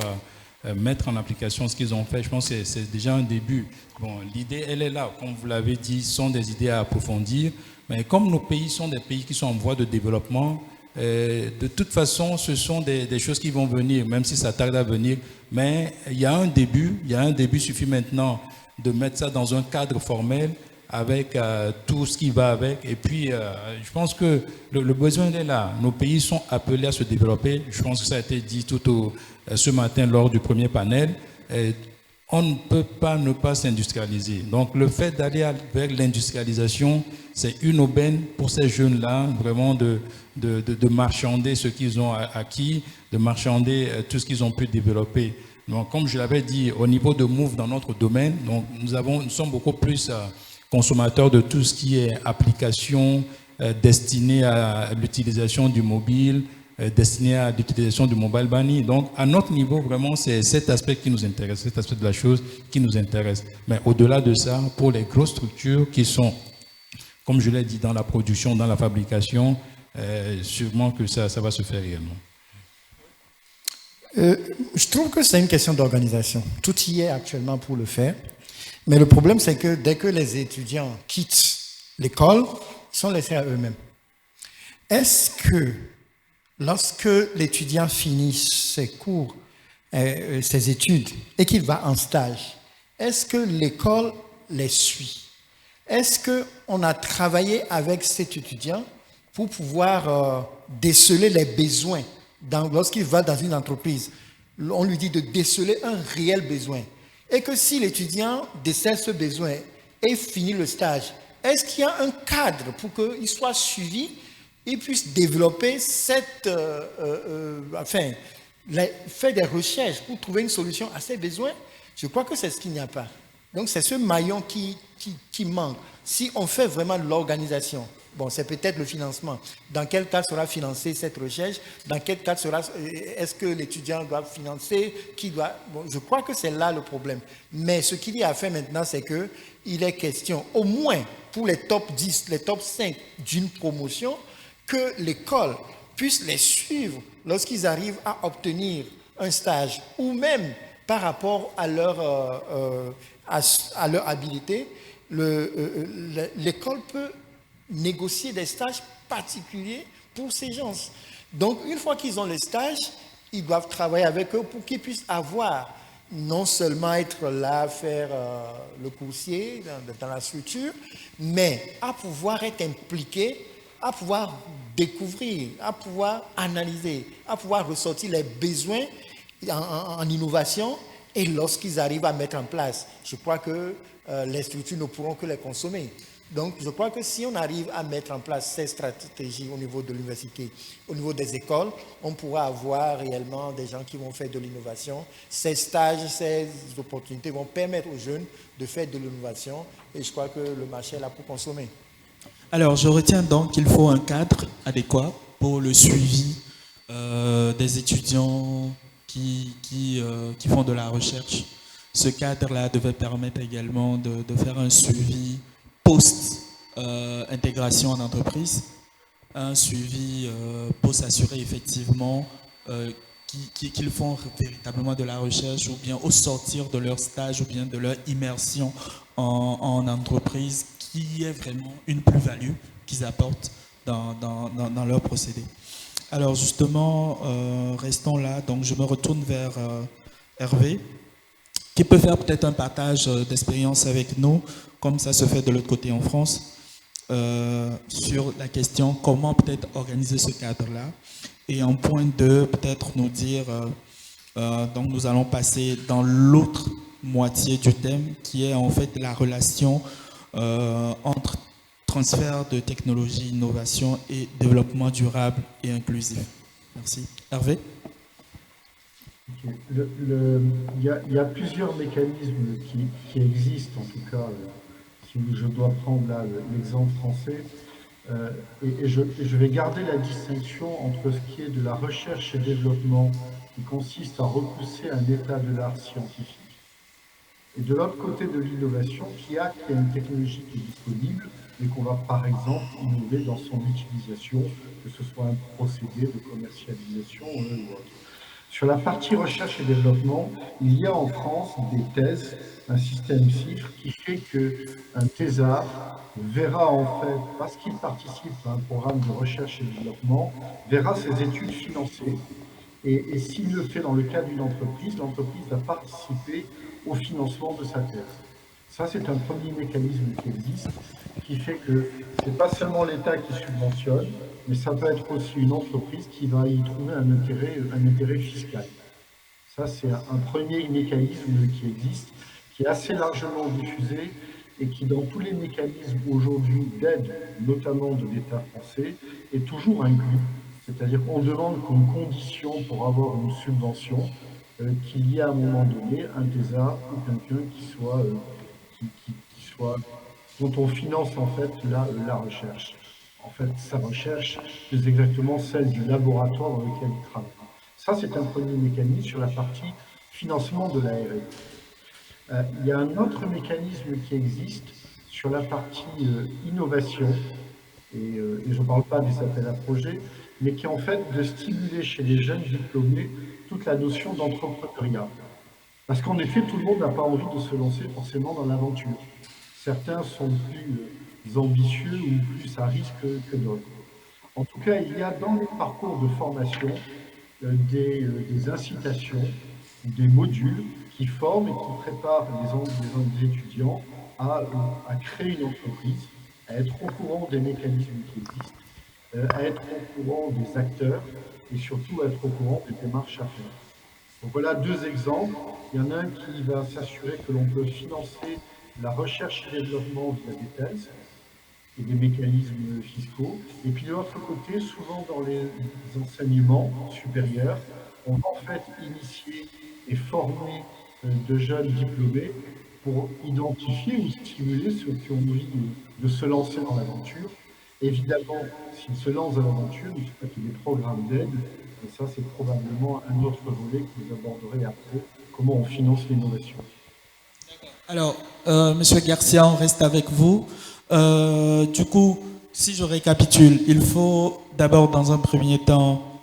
mettre en application ce qu'ils ont fait, je pense que c'est déjà un début. Bon, l'idée, elle est là, comme vous l'avez dit, ce sont des idées à approfondir, mais comme nos pays sont des pays qui sont en voie de développement, de toute façon, ce sont des choses qui vont venir, même si ça tarde à venir. Mais il y a un début, il suffit maintenant de mettre ça dans un cadre formel avec tout ce qui va avec. Et puis, je pense que le besoin est là. Nos pays sont appelés à se développer. Je pense que ça a été dit ce matin lors du premier panel. On ne peut pas ne pas s'industrialiser. Donc, le fait d'aller vers l'industrialisation, c'est une aubaine pour ces jeunes-là, vraiment de marchander ce qu'ils ont acquis, de marchander tout ce qu'ils ont pu développer. Donc, comme je l'avais dit, au niveau de Move dans notre domaine, donc nous sommes beaucoup plus consommateurs de tout ce qui est application destinée à l'utilisation du mobile, destiné à l'utilisation du mobile money. Donc, à notre niveau, vraiment, c'est cet aspect qui nous intéresse, cet aspect de la chose qui nous intéresse. Mais au-delà de ça, pour les grosses structures qui sont, comme je l'ai dit, dans la production, dans la fabrication, sûrement que ça va se faire réellement. Je trouve que c'est une question d'organisation. Tout y est actuellement pour le faire. Mais le problème, c'est que dès que les étudiants quittent l'école, ils sont laissés à eux-mêmes. Est-ce que lorsque l'étudiant finit ses cours, ses études, et qu'il va en stage, est-ce que l'école les suit? Est-ce qu'on a travaillé avec cet étudiant pour pouvoir déceler les besoins lorsqu'il va dans une entreprise? On lui dit de déceler un réel besoin. Et que si l'étudiant décèle ce besoin et finit le stage, est-ce qu'il y a un cadre pour qu'il soit suivi et puisse développer faire des recherches pour trouver une solution à ses besoins? Je crois que c'est ce qu'il n'y a pas. Donc c'est ce maillon qui manque. Si on fait vraiment l'organisation, bon, c'est peut-être le financement. Dans quel cas sera financée cette recherche? Dans quel cas est-ce que l'étudiant doit financer? Bon, je crois que c'est là le problème. Mais ce qu'il y a à faire maintenant, c'est qu'il est question, au moins pour les top 10, les top 5 d'une promotion, que l'école puisse les suivre lorsqu'ils arrivent à obtenir un stage, ou même par rapport à leur habilité, l'école peut négocier des stages particuliers pour ces gens. Donc, une fois qu'ils ont les stages, ils doivent travailler avec eux pour qu'ils puissent avoir, non seulement être là, faire le coursier dans la structure, mais à pouvoir être impliqués, à pouvoir découvrir, à pouvoir analyser, à pouvoir ressortir les besoins en innovation, et lorsqu'ils arrivent à mettre en place, je crois que les structures ne pourront que les consommer. Donc, je crois que si on arrive à mettre en place ces stratégies au niveau de l'université, au niveau des écoles, on pourra avoir réellement des gens qui vont faire de l'innovation. Ces stages, ces opportunités vont permettre aux jeunes de faire de l'innovation, et je crois que le marché est là pour consommer. Alors, je retiens donc qu'il faut un cadre adéquat pour le suivi des étudiants qui font de la recherche. Ce cadre-là devait permettre également de faire un suivi post-intégration en entreprise, un suivi pour s'assurer effectivement qu'ils font véritablement de la recherche, ou bien au sortir de leur stage, ou bien de leur immersion en entreprise, qu'il y ait vraiment une plus-value qu'ils apportent dans leur procédé. Alors justement, restons là. Donc je me retourne vers Hervé, qui peut faire peut-être un partage d'expérience avec nous, comme ça se fait de l'autre côté en France, sur la question comment peut-être organiser ce cadre-là. Et en point 2, peut-être nous dire, donc nous allons passer dans l'autre moitié du thème, qui est en fait la relation entre transfert de technologie, innovation et développement durable et inclusif. Merci. Hervé? Il y a plusieurs mécanismes qui existent, en tout cas, si je dois prendre là l'exemple français, et je vais garder la distinction entre ce qui est de la recherche et développement, qui consiste à repousser un état de l'art scientifique, et de l'autre côté de l'innovation, qui a une technologie qui est disponible, mais qu'on va par exemple innover dans son utilisation, que ce soit un procédé de commercialisation ou autre. Sur la partie recherche et développement, il y a en France des thèses, un système CIFRE qui fait qu'un thésard verra en fait, parce qu'il participe à un programme de recherche et développement, verra ses études financées. Et s'il le fait dans le cadre d'une entreprise, l'entreprise va participer au financement de sa thèse. Ça, c'est un premier mécanisme qui existe, qui fait que ce n'est pas seulement l'État qui subventionne, mais ça peut être aussi une entreprise qui va y trouver un intérêt fiscal. Ça, c'est un premier mécanisme qui existe, qui est assez largement diffusé et qui, dans tous les mécanismes aujourd'hui d'aide, notamment de l'État français, est toujours inclus. C'est-à-dire qu'on demande comme condition pour avoir une subvention qu'il y ait à un moment donné un thésard ou quelqu'un dont on finance en fait la recherche. En fait, sa recherche, plus exactement celle du laboratoire dans lequel il travaille. Ça, c'est un premier mécanisme sur la partie financement de la R&D. Il y a un autre mécanisme qui existe sur la partie innovation, et je ne parle pas des appels à projets, mais qui est en fait de stimuler chez les jeunes diplômés toute la notion d'entrepreneuriat. Parce qu'en effet, tout le monde n'a pas envie de se lancer forcément dans l'aventure. Certains sont plus ambitieux ou plus à risque que d'autres. En tout cas, il y a dans les parcours de formation des incitations, des modules qui forment et qui préparent les étudiants à créer une entreprise, à être au courant des mécanismes qui existent, à être au courant des acteurs et surtout à être au courant des démarches à faire. Donc voilà deux exemples. Il y en a un qui va s'assurer que l'on peut financer la recherche et développement via des thèses et des mécanismes fiscaux. Et puis de l'autre côté, souvent dans les enseignements supérieurs, on va en fait initier et former de jeunes diplômés pour identifier ou stimuler ceux qui ont envie de se lancer dans l'aventure. Évidemment, s'ils se lancent dans l'aventure, il faut qu'il y ait des programmes d'aide. Et ça, c'est probablement un autre volet que vous aborderez après, comment on finance l'innovation. Alors, Monsieur Garcia, on reste avec vous. Du coup, si je récapitule, il faut d'abord, dans un premier temps,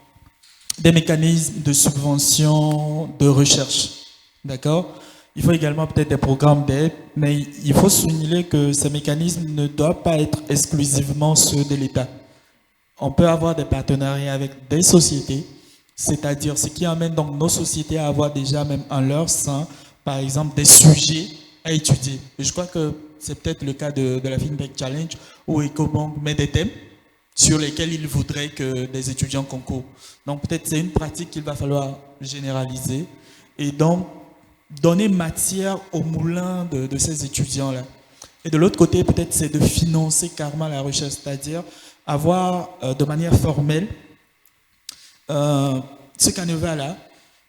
des mécanismes de subvention, de recherche. D'accord? Il faut également peut-être des programmes d'aide, mais il faut souligner que ces mécanismes ne doivent pas être exclusivement ceux de l'État. On peut avoir des partenariats avec des sociétés, c'est-à-dire ce qui amène donc nos sociétés à avoir déjà même en leur sein, par exemple, des sujets à étudier. Et je crois que c'est peut-être le cas de la FinTech Challenge, où EcoBank met des thèmes sur lesquels il voudrait que des étudiants concourent. Donc peut-être c'est une pratique qu'il va falloir généraliser et donc donner matière au moulin de ces étudiants-là. Et de l'autre côté, peut-être c'est de financer carrément la recherche, c'est-à-dire avoir de manière formelle ce canevas-là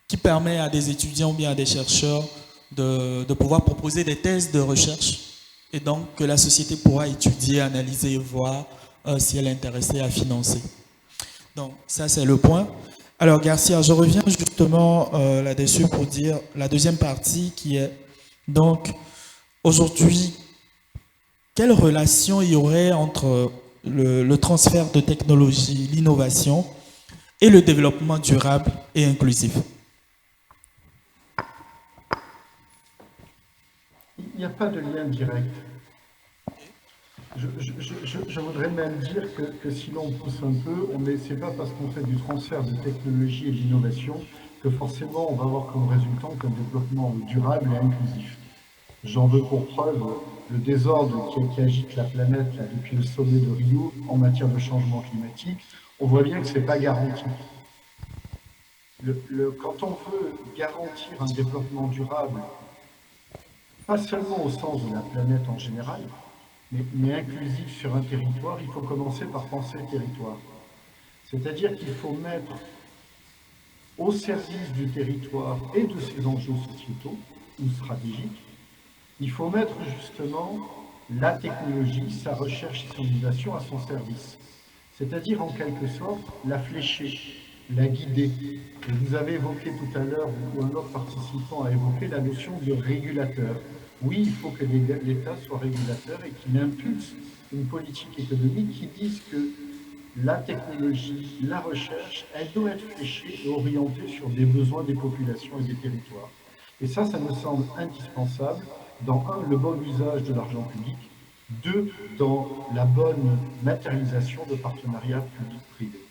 qui permet à des étudiants ou bien à des chercheurs de pouvoir proposer des thèses de recherche et donc que la société pourra étudier, analyser et voir si elle est intéressée à financer. Donc ça c'est le point. Alors Garcia, je reviens justement là-dessus pour dire la deuxième partie qui est donc aujourd'hui, quelle relation il y aurait entre le transfert de technologie, l'innovation et le développement durable et inclusif? Il n'y a pas de lien direct. Je voudrais même dire que si l'on pousse un peu, c'est pas parce qu'on fait du transfert de technologie et d'innovation que forcément on va avoir comme résultant un développement durable et inclusif. J'en veux pour preuve le désordre qui agite la planète là, depuis le sommet de Rio en matière de changement climatique. On voit bien que ce n'est pas garanti. Quand on veut garantir un développement durable, pas seulement au sens de la planète en général, mais inclusif sur un territoire, il faut commencer par penser le territoire. C'est-à-dire qu'il faut mettre au service du territoire et de ses enjeux sociétaux ou stratégiques, il faut mettre justement la technologie, sa recherche et son innovation à son service. C'est-à-dire en quelque sorte la flécher, la guider. Et vous avez évoqué tout à l'heure, ou un autre participant a évoqué la notion de régulateur. Oui, il faut que l'État soit régulateur et qu'il impulse une politique économique qui dise que la technologie, la recherche, elle doit être fléchée et orientée sur des besoins des populations et des territoires. Et ça me semble indispensable dans, un, le bon usage de l'argent public, deux, dans la bonne matérialisation de partenariats publics-privés.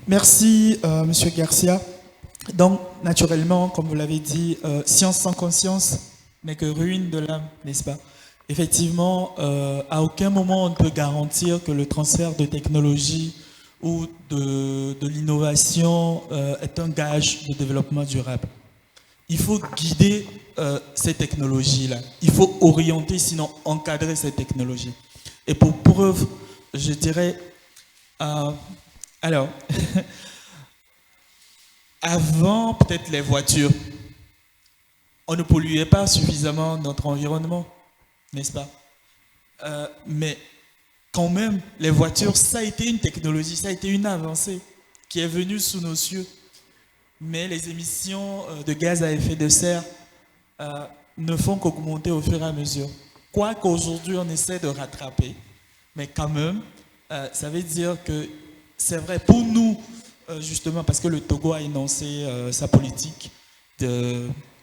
Merci, Monsieur Garcia. Donc, naturellement, comme vous l'avez dit, science sans conscience n'est que ruine de l'âme, n'est-ce pas? Effectivement, à aucun moment on ne peut garantir que le transfert de technologie ou de l'innovation est un gage de développement durable. Il faut guider ces technologies-là. Il faut orienter, sinon encadrer ces technologies. Et pour preuve, je dirais... alors, avant peut-être les voitures, on ne polluait pas suffisamment notre environnement, n'est-ce pas? Mais quand même, les voitures, ça a été une technologie, ça a été une avancée qui est venue sous nos cieux. Mais les émissions de gaz à effet de serre ne font qu'augmenter au fur et à mesure. Quoiqu'aujourd'hui, on essaie de rattraper, mais quand même, ça veut dire que c'est vrai pour nous, justement, parce que le Togo a énoncé sa politique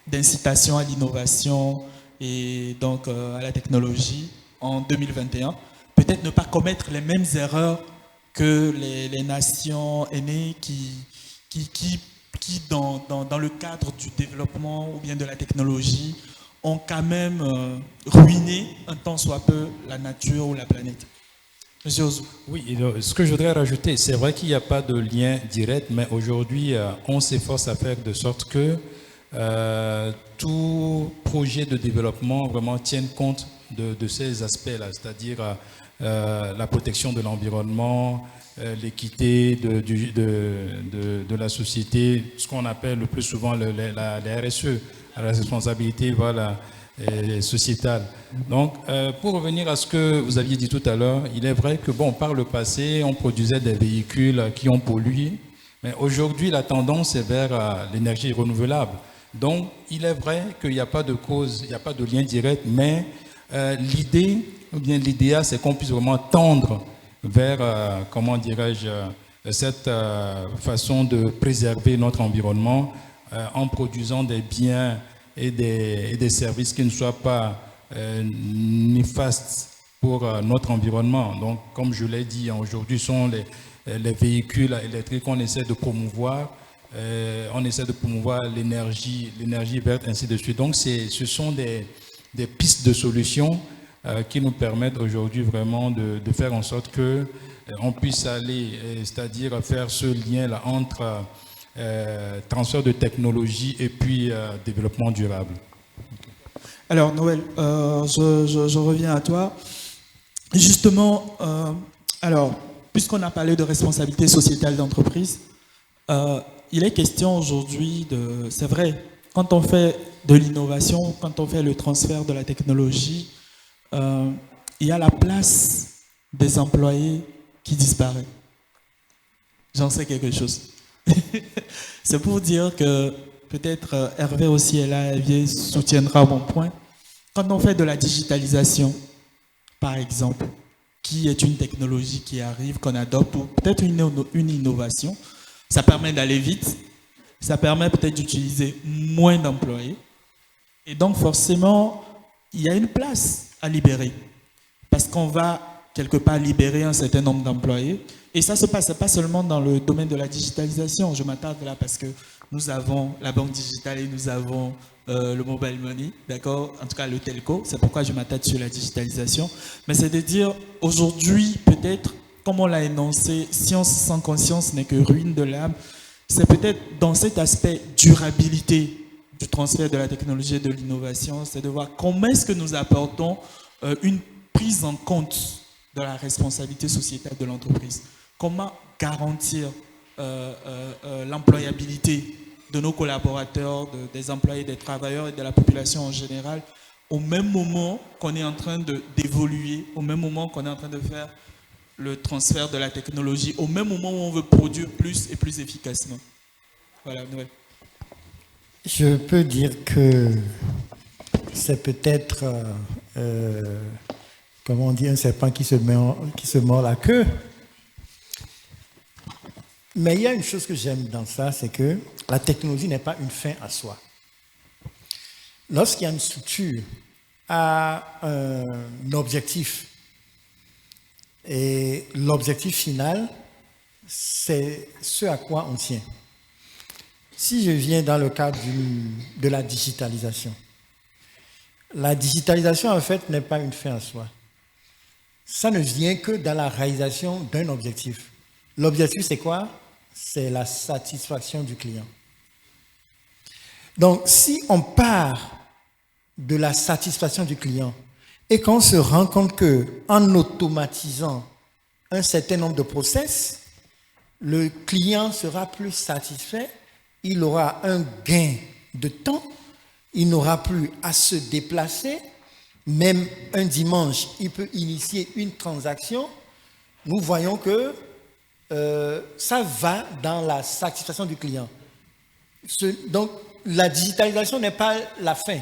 d'incitation à l'innovation et donc à la technologie en 2021, peut-être ne pas commettre les mêmes erreurs que les nations aînées qui dans le cadre du développement ou bien de la technologie, ont quand même ruiné un tant soit peu la nature ou la planète. Monsieur Ozou. Oui, ce que je voudrais rajouter, c'est vrai qu'il n'y a pas de lien direct, mais aujourd'hui, on s'efforce à faire de sorte que tout projet de développement vraiment tienne compte de ces aspects-là, c'est-à-dire la protection de l'environnement, l'équité de la société, ce qu'on appelle le plus souvent la RSE, la responsabilité sociétale. Donc, pour revenir à ce que vous aviez dit tout à l'heure, il est vrai que, bon, par le passé, on produisait des véhicules qui ont pollué, mais aujourd'hui, la tendance est vers l'énergie renouvelable. Donc, il est vrai qu'il n'y a pas de cause, il n'y a pas de lien direct, mais l'idée, ou bien l'idéal, c'est qu'on puisse vraiment tendre vers, comment dirais-je, cette façon de préserver notre environnement en produisant des biens et des services qui ne soient pas néfastes pour notre environnement. Donc, comme je l'ai dit, aujourd'hui, sont les véhicules électriques qu'on essaie de promouvoir. On essaie de promouvoir l'énergie verte, ainsi de suite. Donc, ce sont des pistes de solutions qui nous permettent aujourd'hui vraiment de faire en sorte qu'on puisse aller, c'est-à-dire faire ce lien-là entre transfert de technologie et puis développement durable. Alors, Noël, je reviens à toi. Justement, alors, puisqu'on a parlé de responsabilité sociétale d'entreprise, il est question aujourd'hui de... C'est vrai, quand on fait de l'innovation, quand on fait le transfert de la technologie, il y a la place des employés qui disparaît. J'en sais quelque chose. C'est pour dire que peut-être Hervé aussi est là, Hervé soutiendra mon point. Quand on fait de la digitalisation, par exemple, qui est une technologie qui arrive, qu'on adopte, ou peut-être une innovation, ça permet d'aller vite, ça permet peut-être d'utiliser moins d'employés. Et donc forcément, il y a une place à libérer. Parce qu'on va quelque part libérer un certain nombre d'employés. Et ça se passe pas seulement dans le domaine de la digitalisation. Je m'attarde là parce que nous avons la banque digitale et nous avons le mobile money, d'accord? En tout cas, le telco. C'est pourquoi je m'attarde sur la digitalisation. Mais c'est de dire, aujourd'hui, peut-être, comme on l'a énoncé, science sans conscience n'est que ruine de l'âme. C'est peut-être dans cet aspect durabilité du transfert de la technologie et de l'innovation, c'est de voir comment est-ce que nous apportons une prise en compte de la responsabilité sociétale de l'entreprise. Comment garantir l'employabilité de nos collaborateurs, des employés, des travailleurs et de la population en général, au même moment qu'on est en train d'évoluer, au même moment qu'on est en train de faire le transfert de la technologie, au même moment où on veut produire plus et plus efficacement. Voilà, Noël. Je peux dire que c'est peut-être, comment on dit, un serpent qui se mord la queue. Mais il y a une chose que j'aime dans ça, c'est que la technologie n'est pas une fin à soi. Lorsqu'il y a une structure a un objectif, et l'objectif final, c'est ce à quoi on tient. Si je viens dans le cadre de la digitalisation en fait n'est pas une fin en soi. Ça ne vient que dans la réalisation d'un objectif. L'objectif c'est quoi? C'est la satisfaction du client. Donc si on part de la satisfaction du client et qu'on se rend compte qu'en automatisant un certain nombre de process, le client sera plus satisfait, il aura un gain de temps, il n'aura plus à se déplacer, même un dimanche, il peut initier une transaction. Nous voyons que ça va dans la satisfaction du client. Donc, la digitalisation n'est pas la fin,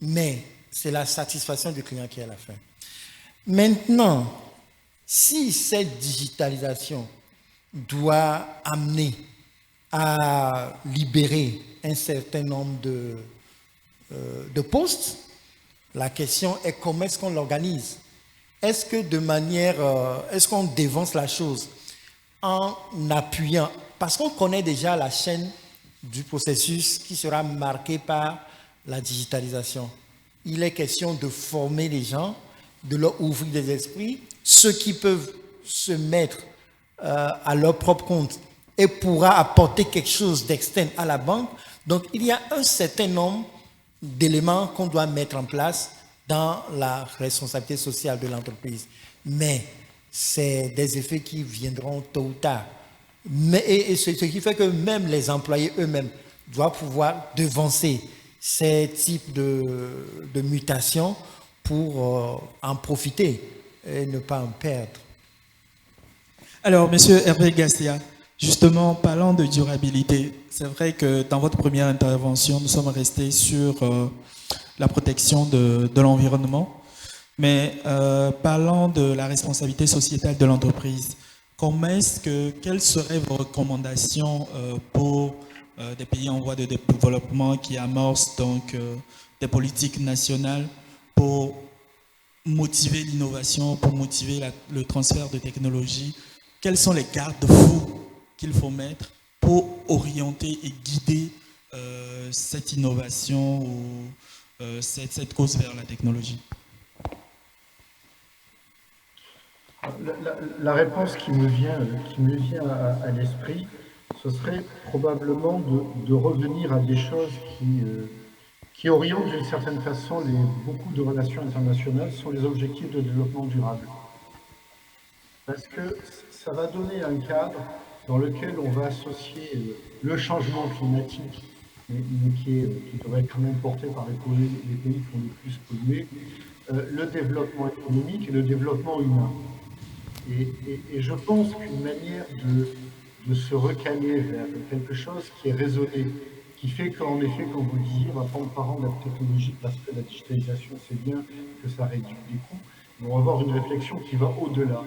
mais c'est la satisfaction du client qui est la fin. Maintenant, si cette digitalisation doit amener à libérer un certain nombre de postes, la question est comment est-ce qu'on l'organise? Est-ce que est-ce qu'on dévance la chose en appuyant, parce qu'on connaît déjà la chaîne du processus qui sera marquée par la digitalisation. Il est question de former les gens, de leur ouvrir des esprits, ceux qui peuvent se mettre à leur propre compte et pourra apporter quelque chose d'externe à la banque. Donc, il y a un certain nombre d'éléments qu'on doit mettre en place dans la responsabilité sociale de l'entreprise. Mais c'est des effets qui viendront tôt ou tard. Et ce qui fait que même les employés eux-mêmes doivent pouvoir devancer ces types de mutations pour en profiter et ne pas en perdre. Alors, Monsieur Hervé Gassia, justement, parlant de durabilité, c'est vrai que dans votre première intervention, nous sommes restés sur la protection de l'environnement, mais parlant de la responsabilité sociétale de l'entreprise, quelles seraient vos recommandations pour des pays en voie de développement qui amorcent donc des politiques nationales pour motiver l'innovation, pour motiver le transfert de technologies? Quels sont les garde-fous qu'il faut mettre pour orienter et guider cette innovation ou cette cause vers la technologie? La réponse qui me vient à l'esprit, ce serait probablement de revenir à des choses qui orientent d'une certaine façon beaucoup de relations internationales sur les objectifs de développement durable. Parce que ça va donner un cadre dans lequel on va associer le changement climatique, mais qui devrait être quand même porté par les pays qui ont le plus pollué, le développement économique et le développement humain. Et je pense qu'une manière de se recaler vers quelque chose qui est raisonné, qui fait qu'en effet, comme vous le disiez, on va prendre par an la technologie parce que la digitalisation, c'est bien, que ça réduit les coûts, mais on va avoir une réflexion qui va au-delà.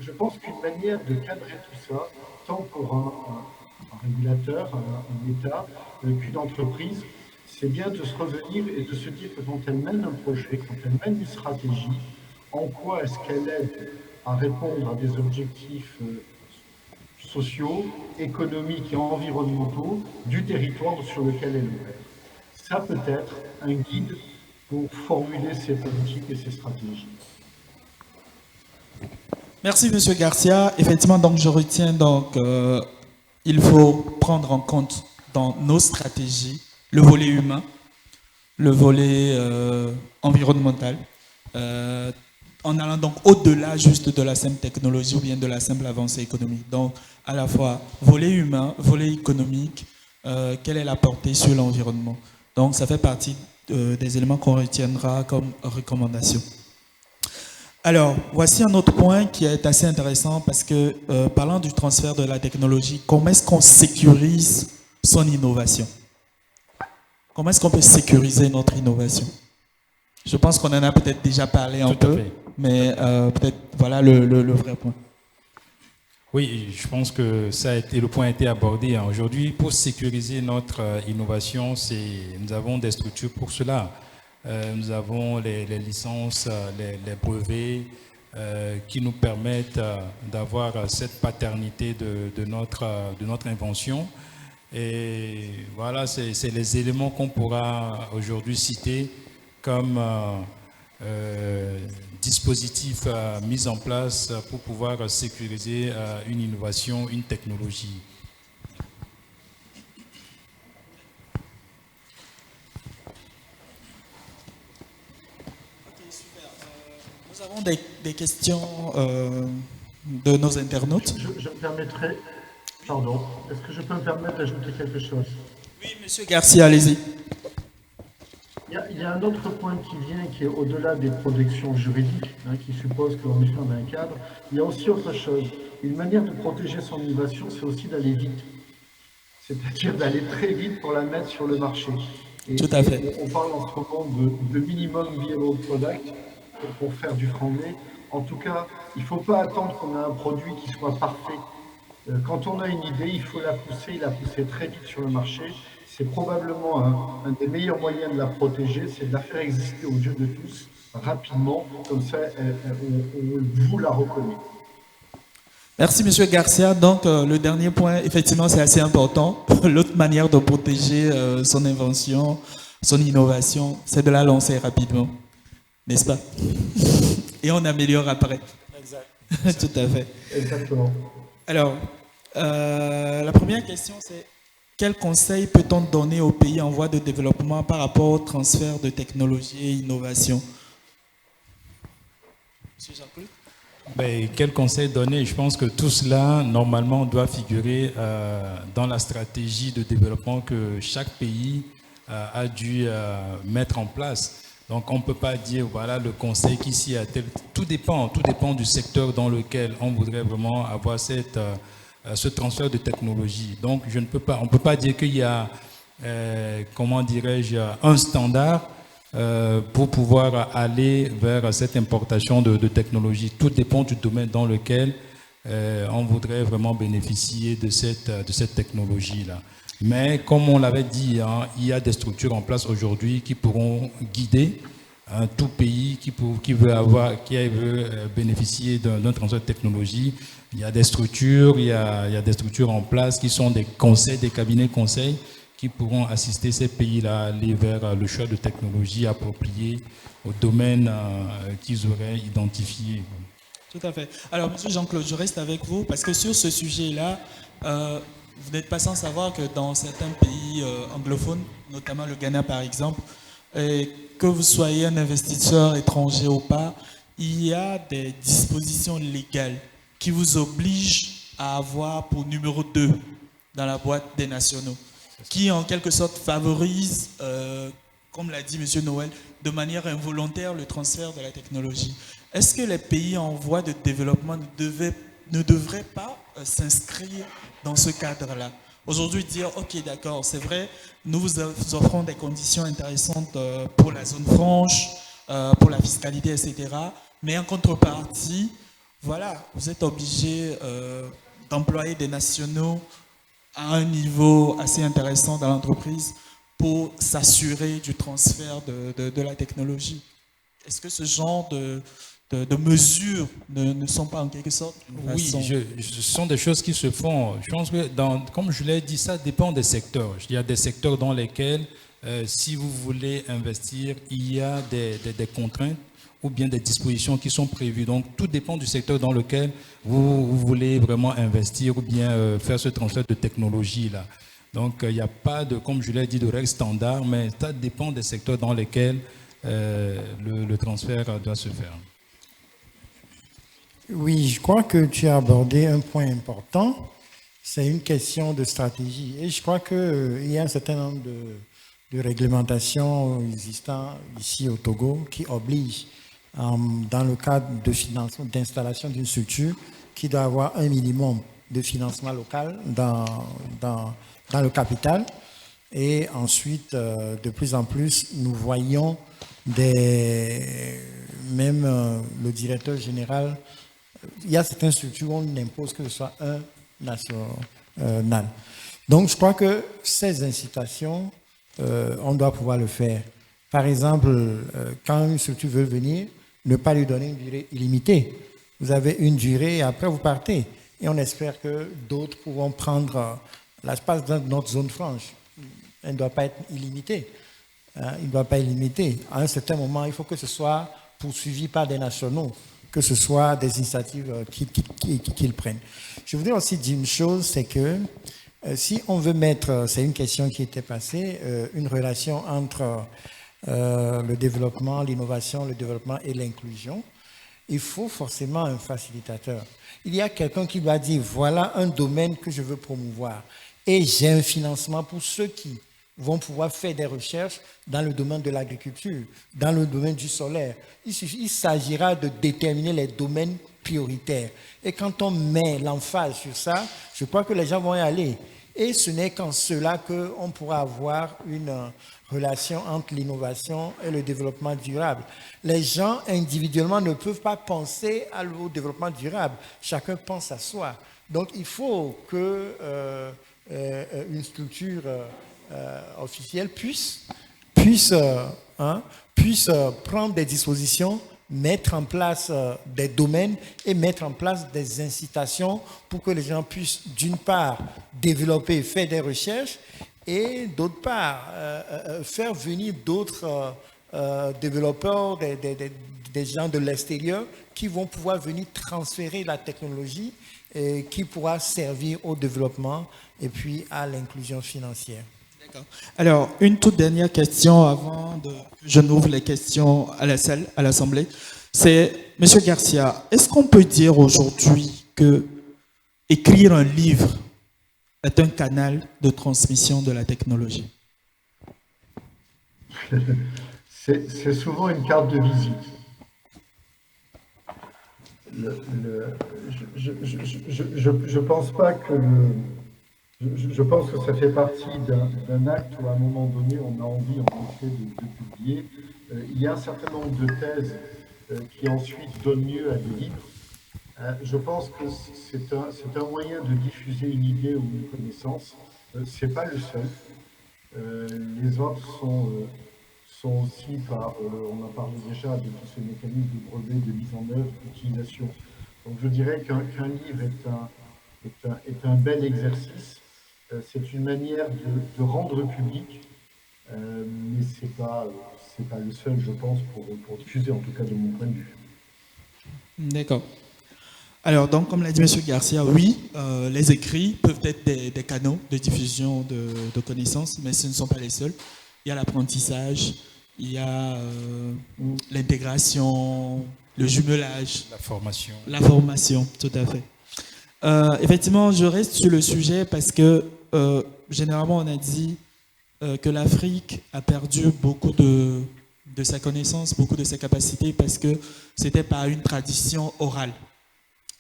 Je pense qu'une manière de cadrer tout ça, tant pour un régulateur, un État, qu'une entreprise, c'est bien de se revenir et de se dire que quand elle mène un projet, quand elle mène une stratégie, en quoi est-ce qu'elle aide à répondre à des objectifs sociaux, économiques et environnementaux du territoire sur lequel elle opère. Ça peut être un guide pour formuler ses politiques et ses stratégies. Merci, Monsieur Garcia. Effectivement, donc je retiens il faut prendre en compte dans nos stratégies le volet humain, le volet environnemental, en allant donc au-delà juste de la simple technologie ou bien de la simple avancée économique. Donc, à la fois volet humain, volet économique, quelle est la portée sur l'environnement. Donc, ça fait partie des éléments qu'on retiendra comme recommandation. Alors, voici un autre point qui est assez intéressant parce que, parlant du transfert de la technologie, comment est-ce qu'on sécurise son innovation? Comment est-ce qu'on peut sécuriser notre innovation? Je pense qu'on en a peut-être déjà parlé un peu, mais peut-être voilà le vrai point. Oui, je pense que le point a été abordé. Aujourd'hui, pour sécuriser notre innovation, nous avons des structures pour cela. Nous avons les licences, les brevets qui nous permettent d'avoir cette paternité de notre invention. Et voilà, c'est les éléments qu'on pourra aujourd'hui citer comme dispositifs mis en place pour pouvoir sécuriser une innovation, une technologie. Nous avons des questions de nos internautes. Je me permettrai, pardon, est-ce que je peux me permettre d'ajouter quelque chose? Oui, Monsieur Garcia, allez-y. Il y a un autre point qui vient, qui est au-delà des protections juridiques, qui suppose qu'on est dans un cadre. Il y a aussi autre chose. Une manière de protéger son innovation, c'est aussi d'aller vite. C'est-à-dire d'aller très vite pour la mettre sur le marché. Et tout à fait. On parle en ce moment de minimum viable product pour faire du franglais. En tout cas, il ne faut pas attendre qu'on ait un produit qui soit parfait. Quand on a une idée, il faut la pousser très vite sur le marché. C'est probablement un des meilleurs moyens de la protéger, c'est de la faire exister aux yeux de tous rapidement, comme ça vous la reconnaît. Merci Monsieur Garcia. Donc le dernier point, effectivement, c'est assez important. L'autre manière de protéger son invention, son innovation, c'est de la lancer rapidement, n'est-ce pas? Et on améliore après. Exact. Tout à fait. Exactement. Alors, la première question, c'est quel conseil peut-on donner aux pays en voie de développement par rapport au transfert de technologie et innovation? Monsieur Jean-Claude? Quel conseil donner? Je pense que tout cela, normalement, doit figurer dans la stratégie de développement que chaque pays a dû mettre en place. Donc, on ne peut pas dire, voilà, le conseil qu'ici a tel... Tout dépend du secteur dans lequel on voudrait vraiment avoir ce transfert de technologie. Donc, on ne peut pas dire qu'il y a, comment dirais-je, un standard pour pouvoir aller vers cette importation de technologie. Tout dépend du domaine dans lequel on voudrait vraiment bénéficier de cette technologie-là. Mais comme on l'avait dit, il y a des structures en place aujourd'hui qui pourront guider tout pays qui veut bénéficier d'un transfert de technologie. Il y a des structures, en place qui sont des conseils, des cabinets conseils qui pourront assister ces pays-là à aller vers le choix de technologies appropriées au domaine qu'ils auraient identifié. Tout à fait. Alors, Monsieur Jean-Claude, je reste avec vous parce que sur ce sujet-là, vous n'êtes pas sans savoir que dans certains pays anglophones, notamment le Ghana par exemple, que vous soyez un investisseur étranger ou pas, il y a des dispositions légales qui vous obligent à avoir pour numéro 2 dans la boîte des nationaux, qui en quelque sorte favorise, comme l'a dit M. Noël, de manière involontaire le transfert de la technologie. Est-ce que les pays en voie de développement ne devraient pas s'inscrire dans ce cadre-là? Aujourd'hui, dire, ok, d'accord, c'est vrai, nous vous offrons des conditions intéressantes pour la zone franche, pour la fiscalité, etc. Mais en contrepartie, voilà, vous êtes obligé d'employer des nationaux à un niveau assez intéressant dans l'entreprise pour s'assurer du transfert de la technologie. Est-ce que ce genre de mesures ne sont pas en quelque sorte Oui, ce sont des choses qui se font. Je pense que, comme je l'ai dit, ça dépend des secteurs. Il y a des secteurs dans lesquels, si vous voulez investir, il y a des contraintes ou bien des dispositions qui sont prévues. Donc, tout dépend du secteur dans lequel vous voulez vraiment investir ou bien faire ce transfert de technologie-là. Donc, il n'y a pas de, comme je l'ai dit, de règles standards, mais ça dépend des secteurs dans lesquels le transfert doit se faire. Oui, je crois que tu as abordé un point important. C'est une question de stratégie. Et je crois qu'il y a un certain nombre de réglementations existantes ici au Togo qui obligent, dans le cadre de financement, d'installation d'une structure, qui doit avoir un minimum de financement local dans le capital. Et ensuite, de plus en plus, nous voyons même le directeur général, il y a certaines structures où on impose que ce soit un national. Donc, je crois que ces incitations, on doit pouvoir le faire. Par exemple, quand une structure veut venir, ne pas lui donner une durée illimitée. Vous avez une durée et après vous partez. Et on espère que d'autres pourront prendre l'espace de notre zone franche. Elle ne doit pas être illimitée. Il ne doit pas être illimité. À un certain moment, il faut que ce soit poursuivi par des nationaux, que ce soit des initiatives qu'ils prennent. Je voudrais aussi dire une chose, c'est que si on veut mettre, c'est une question qui était passée, une relation entre le développement, l'innovation, le développement et l'inclusion, il faut forcément un facilitateur. Il y a quelqu'un qui doit dire, voilà un domaine que je veux promouvoir et j'ai un financement pour ceux qui vont pouvoir faire des recherches dans le domaine de l'agriculture, dans le domaine du solaire. Il s'agira de déterminer les domaines prioritaires. Et quand on met l'emphase sur ça, je crois que les gens vont y aller. Et ce n'est qu'en cela qu'on pourra avoir une relation entre l'innovation et le développement durable. Les gens individuellement ne peuvent pas penser au développement durable. Chacun pense à soi. Donc il faut que une structure officielle puisse prendre des dispositions, mettre en place des domaines et mettre en place des incitations pour que les gens puissent, d'une part, développer, faire des recherches et d'autre part, faire venir d'autres développeurs, des gens de l'extérieur qui vont pouvoir venir transférer la technologie et qui pourra servir au développement et puis à l'inclusion financière. D'accord. Alors, une toute dernière question avant que je n'ouvre les questions à la salle, à l'Assemblée. C'est, Monsieur Garcia, est-ce qu'on peut dire aujourd'hui que écrire un livre est un canal de transmission de la technologie? C'est souvent une carte de visite. Je pense pas que je pense que ça fait partie d'un acte où à un moment donné on a envie en effet de publier. Il y a un certain nombre de thèses qui ensuite donnent lieu à des livres. Je pense que c'est un moyen de diffuser une idée ou une connaissance. C'est pas le seul. Les autres sont aussi on a parlé déjà de tous ces mécanismes de brevet, de mise en œuvre, d'utilisation. Donc je dirais qu'un livre est un bel exercice. C'est une manière de rendre public, mais c'est pas le seul, je pense, pour diffuser, en tout cas de mon point de vue. D'accord. Alors, donc, comme l'a dit M. Garcia, oui, les écrits peuvent être des canaux de diffusion de connaissances, mais ce ne sont pas les seuls. Il y a l'apprentissage, il y a l'intégration, le jumelage. La formation, tout à fait. Effectivement, je reste sur le sujet parce que généralement, on a dit que l'Afrique a perdu beaucoup de sa connaissance, beaucoup de ses capacités parce que c'était par une tradition orale.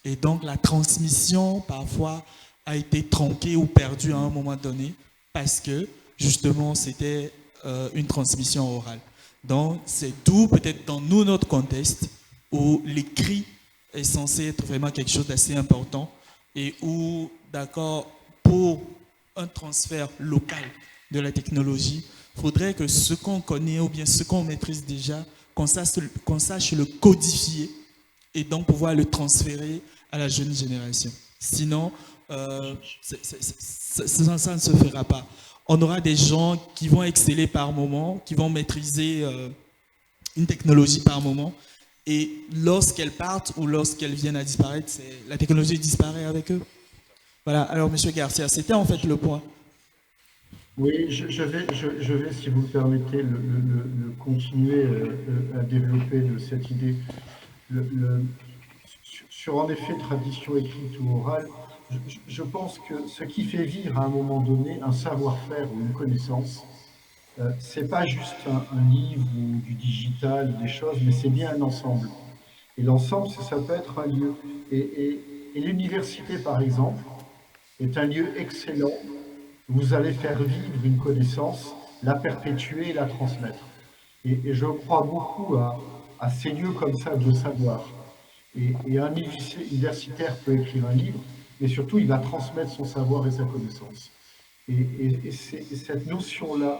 Et donc, la transmission, parfois, a été tronquée ou perdue à un moment donné parce que, justement, c'était une transmission orale. Donc, c'est d'où, peut-être dans notre contexte, où l'écrit est censé être vraiment quelque chose d'assez important et où, d'accord, pour un transfert local de la technologie, il faudrait que ce qu'on connaît ou bien ce qu'on maîtrise déjà, qu'on sache le codifier et donc pouvoir le transférer à la jeune génération. Sinon, ça ne se fera pas. On aura des gens qui vont exceller par moment, qui vont maîtriser une technologie par moment, et lorsqu'elles partent ou lorsqu'elles viennent à disparaître, la technologie disparaît avec eux. Voilà, alors Monsieur Garcia, c'était en fait le point. Oui, je vais, si vous me permettez, le continuer à développer cette idée. Sur en effet tradition écrite ou orale, je pense que ce qui fait vivre à un moment donné un savoir-faire ou une connaissance, c'est pas juste un livre ou du digital, des choses, mais c'est bien un ensemble. Et l'ensemble, ça peut être un lieu. Et l'université, par exemple, est un lieu excellent. Vous allez faire vivre une connaissance, la perpétuer et la transmettre. Et je crois beaucoup à ces lieux comme ça de savoir. Et un universitaire peut écrire un livre, mais surtout il va transmettre son savoir et sa connaissance. Et cette notion-là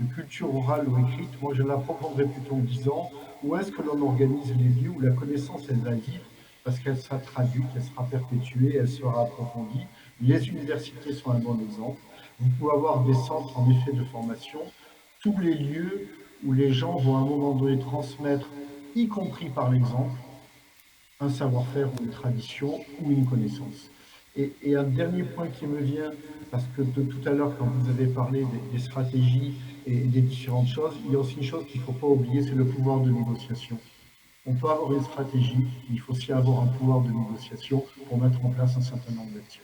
de culture orale ou écrite, moi je la prendrais plutôt en disant où est-ce que l'on organise les lieux où la connaissance elle va vivre, parce qu'elle sera traduite, elle sera perpétuée, elle sera approfondie. Les universités sont un bon exemple. Vous pouvez avoir des centres en effet de formation, tous les lieux où les gens vont à un moment donné transmettre, y compris par l'exemple, un savoir-faire ou une tradition ou une connaissance. Et un dernier point qui me vient, parce que tout à l'heure, quand vous avez parlé des stratégies et des différentes choses, il y a aussi une chose qu'il ne faut pas oublier, c'est le pouvoir de négociation. On peut avoir une stratégie, mais il faut aussi avoir un pouvoir de négociation pour mettre en place un certain nombre d'actions.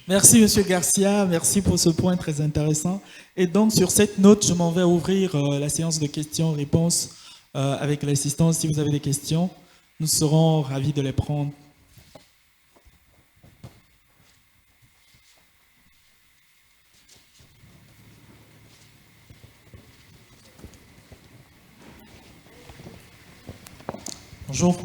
Merci Monsieur Garcia, merci pour ce point très intéressant. Et donc sur cette note, je m'en vais ouvrir la séance de questions-réponses avec l'assistance. Si vous avez des questions, nous serons ravis de les prendre. Bonjour.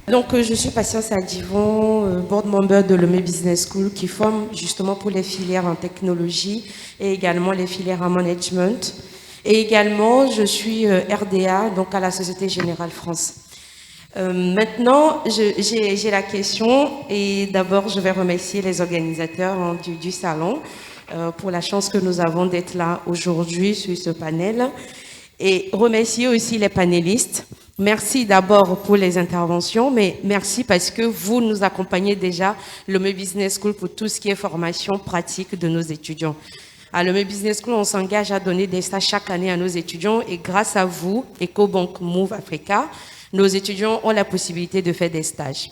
Donc, je suis Patience Adivon, board member de l'Omé Business School, qui forme justement pour les filières en technologie et également les filières en management. Et également, je suis RDA, donc à la Société Générale France. Maintenant, j'ai la question, et d'abord, je vais remercier les organisateurs du salon pour la chance que nous avons d'être là aujourd'hui sur ce panel, et remercier aussi les panélistes. Merci d'abord pour les interventions, mais merci parce que vous nous accompagnez déjà, l'Omé Business School, pour tout ce qui est formation pratique de nos étudiants. À l'Omé Business School, on s'engage à donner des stages chaque année à nos étudiants, et grâce à vous, EcoBank Move Africa, nos étudiants ont la possibilité de faire des stages.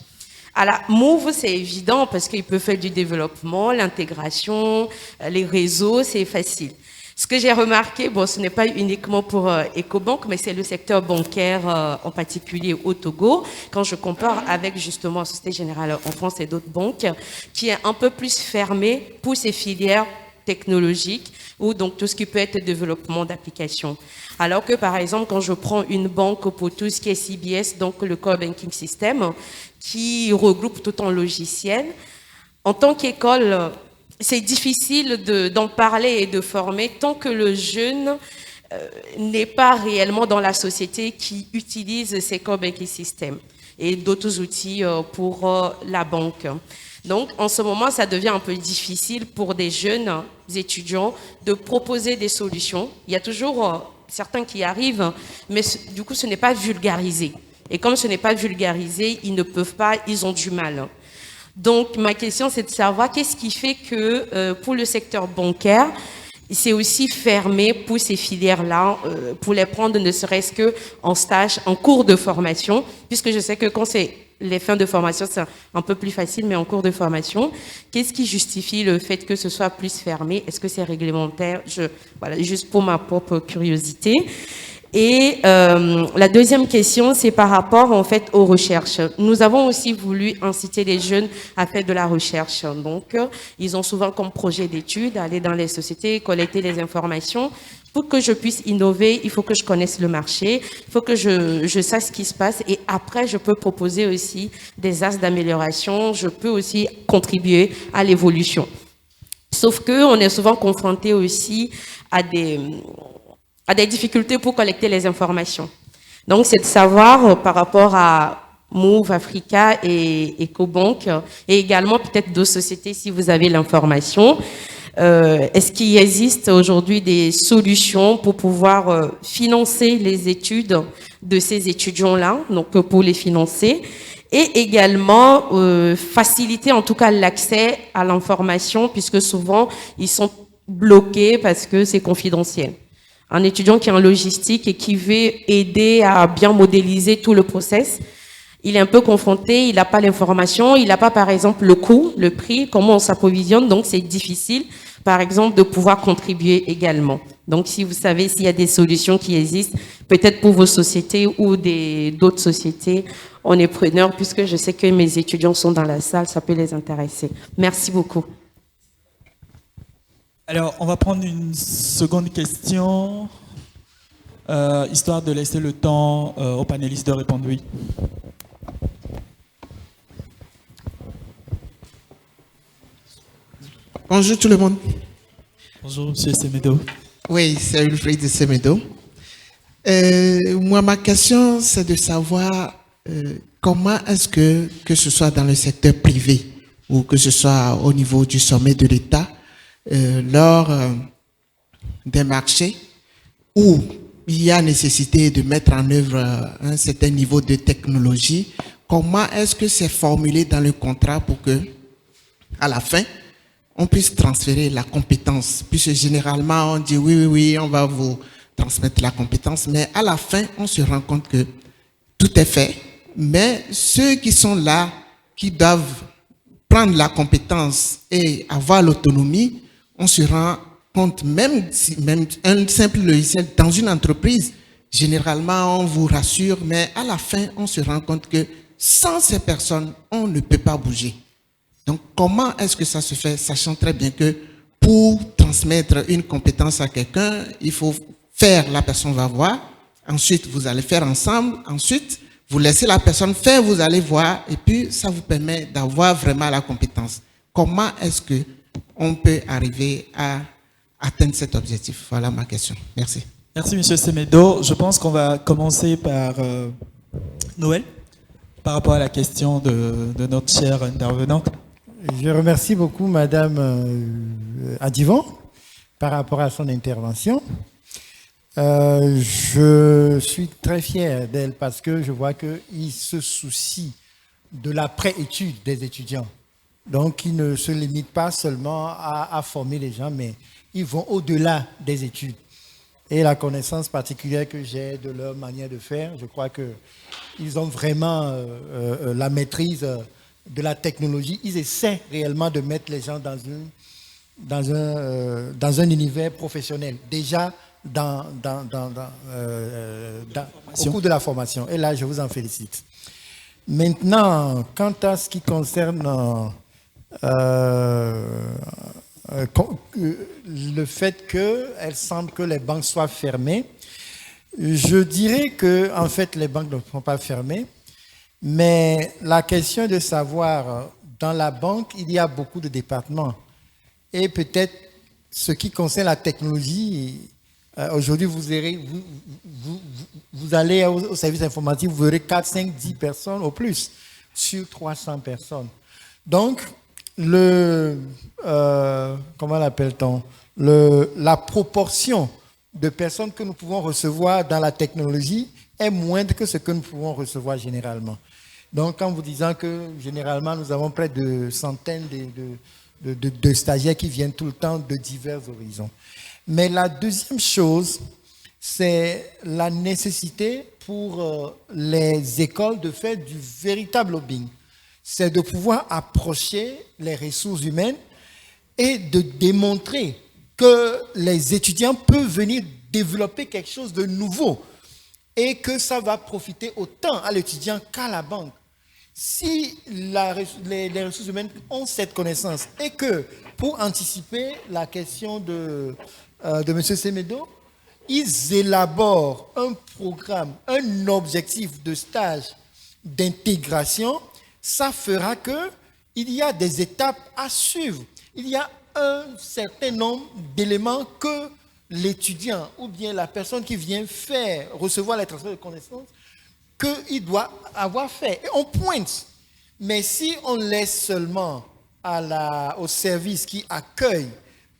Alors, Move, c'est évident parce qu'il peut faire du développement, l'intégration, les réseaux, c'est facile. Ce que j'ai remarqué, bon, ce n'est pas uniquement pour EcoBank, mais c'est le secteur bancaire en particulier au Togo, quand je compare avec justement la Société Générale en France et d'autres banques, qui est un peu plus fermé pour ces filières technologiques ou donc tout ce qui peut être développement d'applications. Alors que par exemple, quand je prends une banque pour tout ce qui est CBS, donc le Core Banking System, qui regroupe tout en logiciel, en tant qu'école, c'est difficile d'en parler et de former tant que le jeune n'est pas réellement dans la société qui utilise ces core banking systems et d'autres outils pour la banque. Donc, en ce moment, ça devient un peu difficile pour des jeunes étudiants de proposer des solutions. Il y a toujours certains qui arrivent, mais du coup, ce n'est pas vulgarisé. Et comme ce n'est pas vulgarisé, ils ne peuvent pas, ils ont du mal. Donc, ma question, c'est de savoir qu'est-ce qui fait que pour le secteur bancaire, c'est aussi fermé pour ces filières-là, pour les prendre ne serait-ce qu'en stage, en cours de formation, puisque je sais que quand c'est les fins de formation, c'est un peu plus facile, mais en cours de formation, qu'est-ce qui justifie le fait que ce soit plus fermé? Est-ce que c'est réglementaire? Voilà, juste pour ma propre curiosité. Et la deuxième question, c'est par rapport en fait aux recherches. Nous avons aussi voulu inciter les jeunes à faire de la recherche. Donc, ils ont souvent comme projet d'étude aller dans les sociétés, collecter les informations pour que je puisse innover, il faut que je connaisse le marché, il faut que je sache ce qui se passe et après, je peux proposer aussi des axes d'amélioration, je peux aussi contribuer à l'évolution. Sauf qu'on est souvent confronté aussi à des difficultés pour collecter les informations. Donc, c'est de savoir par rapport à Move, Africa et EcoBank et également peut-être d'autres sociétés si vous avez l'information. Est-ce qu'il existe aujourd'hui des solutions pour pouvoir financer les études de ces étudiants-là, donc pour les financer, et également faciliter en tout cas l'accès à l'information puisque souvent ils sont bloqués parce que c'est confidentiel. Un étudiant qui est en logistique et qui veut aider à bien modéliser tout le process, il est un peu confronté, il n'a pas l'information, il n'a pas par exemple le coût, le prix, comment on s'approvisionne, donc c'est difficile par exemple de pouvoir contribuer également. Donc si vous savez s'il y a des solutions qui existent, peut-être pour vos sociétés ou d'autres sociétés, on est preneur puisque je sais que mes étudiants sont dans la salle, ça peut les intéresser. Merci beaucoup. Alors, on va prendre une seconde question, histoire de laisser le temps aux panélistes de répondre. Oui. Bonjour tout le monde. Bonjour, M. Semedo. Oui, c'est Wilfried de Semedo. Moi, ma question, c'est de savoir comment est-ce que ce soit dans le secteur privé ou que ce soit au niveau du sommet de l'État, lors des marchés où il y a nécessité de mettre en œuvre un certain niveau de technologie, comment est-ce que c'est formulé dans le contrat pour que, à la fin, on puisse transférer la compétence, puisque généralement on dit oui, on va vous transmettre la compétence, mais à la fin, on se rend compte que tout est fait, mais ceux qui sont là, qui doivent prendre la compétence et avoir l'autonomie, on se rend compte, même un simple logiciel dans une entreprise, généralement on vous rassure, mais à la fin, on se rend compte que sans ces personnes, on ne peut pas bouger. Donc, comment est-ce que ça se fait, sachant très bien que pour transmettre une compétence à quelqu'un, il faut faire, la personne va voir, ensuite vous allez faire ensemble, ensuite vous laissez la personne faire, vous allez voir, et puis ça vous permet d'avoir vraiment la compétence. Comment est-ce que on peut arriver à atteindre cet objectif? Voilà ma question. Merci. Merci, M. Semedo. Je pense qu'on va commencer par Noël, par rapport à la question de notre chère intervenante. Je remercie beaucoup Madame Adivon par rapport à son intervention. Je suis très fier d'elle parce que je vois qu'il se soucie de la pré-étude des étudiants. Donc, ils ne se limitent pas seulement à former les gens, mais ils vont au-delà des études. Et la connaissance particulière que j'ai de leur manière de faire, je crois qu'ils ont vraiment la maîtrise de la technologie. Ils essaient réellement de mettre les gens dans un univers professionnel, déjà au cours de la formation. Et là, je vous en félicite. Maintenant, quant à ce qui concerne le fait qu'elle semble que les banques soient fermées, je dirais que en fait les banques ne sont pas fermées, mais la question est de savoir, dans la banque, il y a beaucoup de départements. Et peut-être ce qui concerne la technologie, aujourd'hui, vous allez au service informatique, vous verrez 4, 5, 10 personnes au plus sur 300 personnes. Donc, comment l'appelle-t-on, la proportion de personnes que nous pouvons recevoir dans la technologie est moindre que ce que nous pouvons recevoir généralement. Donc, en vous disant que généralement, nous avons près de centaines de stagiaires qui viennent tout le temps de divers horizons. Mais la deuxième chose, c'est la nécessité pour les écoles de faire du véritable lobbying. C'est de pouvoir approcher les ressources humaines et de démontrer que les étudiants peuvent venir développer quelque chose de nouveau et que ça va profiter autant à l'étudiant qu'à la banque. Si les ressources humaines ont cette connaissance et que, pour anticiper la question de M. Semedo, ils élaborent un programme, un objectif de stage d'intégration, ça fera qu'il y a des étapes à suivre. Il y a un certain nombre d'éléments que l'étudiant ou bien la personne qui vient recevoir les transferts de connaissances, qu'il doit avoir fait. Et on pointe. Mais si on laisse seulement au service qui accueille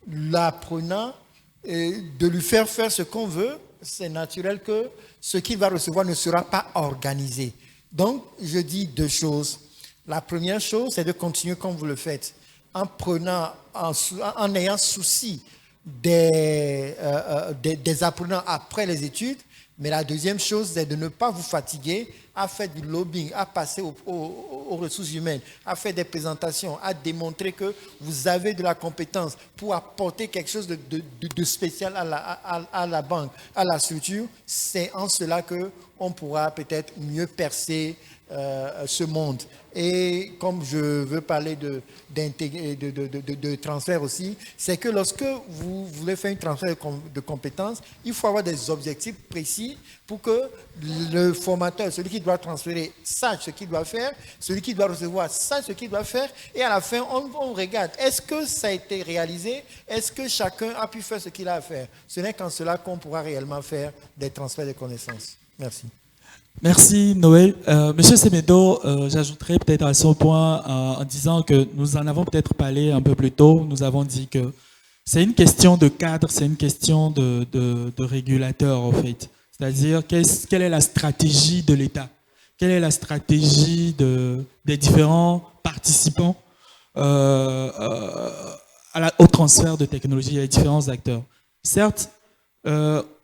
l'apprenant de lui faire ce qu'on veut, c'est naturel que ce qu'il va recevoir ne sera pas organisé. Donc, je dis 2 choses. La première chose, c'est de continuer comme vous le faites, en ayant souci des apprenants après les études. Mais la deuxième chose, c'est de ne pas vous fatiguer à faire du lobbying, à passer aux ressources humaines, à faire des présentations, à démontrer que vous avez de la compétence pour apporter quelque chose de spécial à la banque, à la structure. C'est en cela qu'on pourra peut-être mieux percer ce monde. Et comme je veux parler de transfert aussi, c'est que lorsque vous voulez faire un transfert de compétences, il faut avoir des objectifs précis pour que le formateur, celui qui doit transférer, sache ce qu'il doit faire, celui qui doit recevoir sache ce qu'il doit faire, et à la fin, on regarde, est-ce que ça a été réalisé? Est-ce que chacun a pu faire ce qu'il a à faire? Ce n'est qu'en cela qu'on pourra réellement faire des transferts de connaissances. Merci. Merci Noël. Monsieur Semedo, j'ajouterais peut-être à ce point en disant que nous en avons peut-être parlé un peu plus tôt. Nous avons dit que c'est une question de cadre, c'est une question de régulateur en fait. C'est-à-dire quelle est la stratégie de l'État? Quelle est la stratégie des différents participants au transfert de technologie, les différents acteurs? Certes,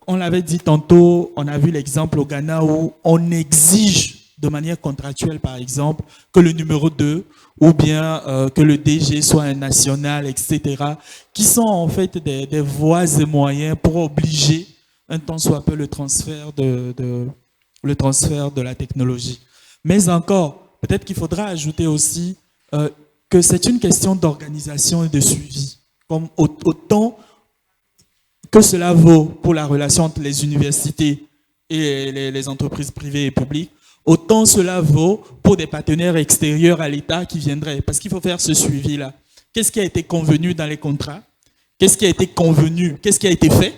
on l'avait dit tantôt, on a vu l'exemple au Ghana où on exige de manière contractuelle, par exemple, que le numéro 2 ou bien que le DG soit un national, etc., qui sont en fait des voies et moyens pour obliger un tant soit peu le transfert de la technologie. Mais encore, peut-être qu'il faudra ajouter aussi que c'est une question d'organisation et de suivi. Comme autant que cela vaut pour la relation entre les universités et les entreprises privées et publiques, autant cela vaut pour des partenaires extérieurs à l'État qui viendraient. Parce qu'il faut faire ce suivi-là. Qu'est-ce qui a été convenu dans les contrats? Qu'est-ce qui a été convenu? Qu'est-ce qui a été fait?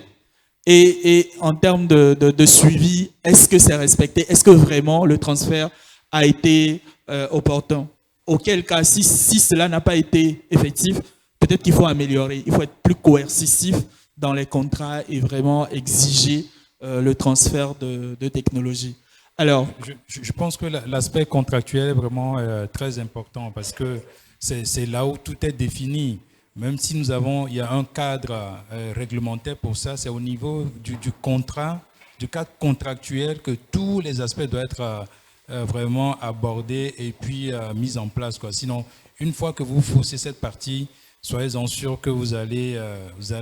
Et en termes de suivi, est-ce que c'est respecté? Est-ce que vraiment le transfert a été opportun? Auquel cas, si cela n'a pas été effectif, peut-être qu'il faut améliorer. Il faut être plus coercitif dans les contrats et vraiment exiger le transfert de technologie. Alors, je pense que l'aspect contractuel est vraiment très important parce que c'est là où tout est défini. Même si il y a un cadre réglementaire pour ça, c'est au niveau du cadre contractuel que tous les aspects doivent être vraiment abordés et puis mis en place, quoi. Sinon, une fois que vous faussez cette partie, soyez-en sûr que vous allez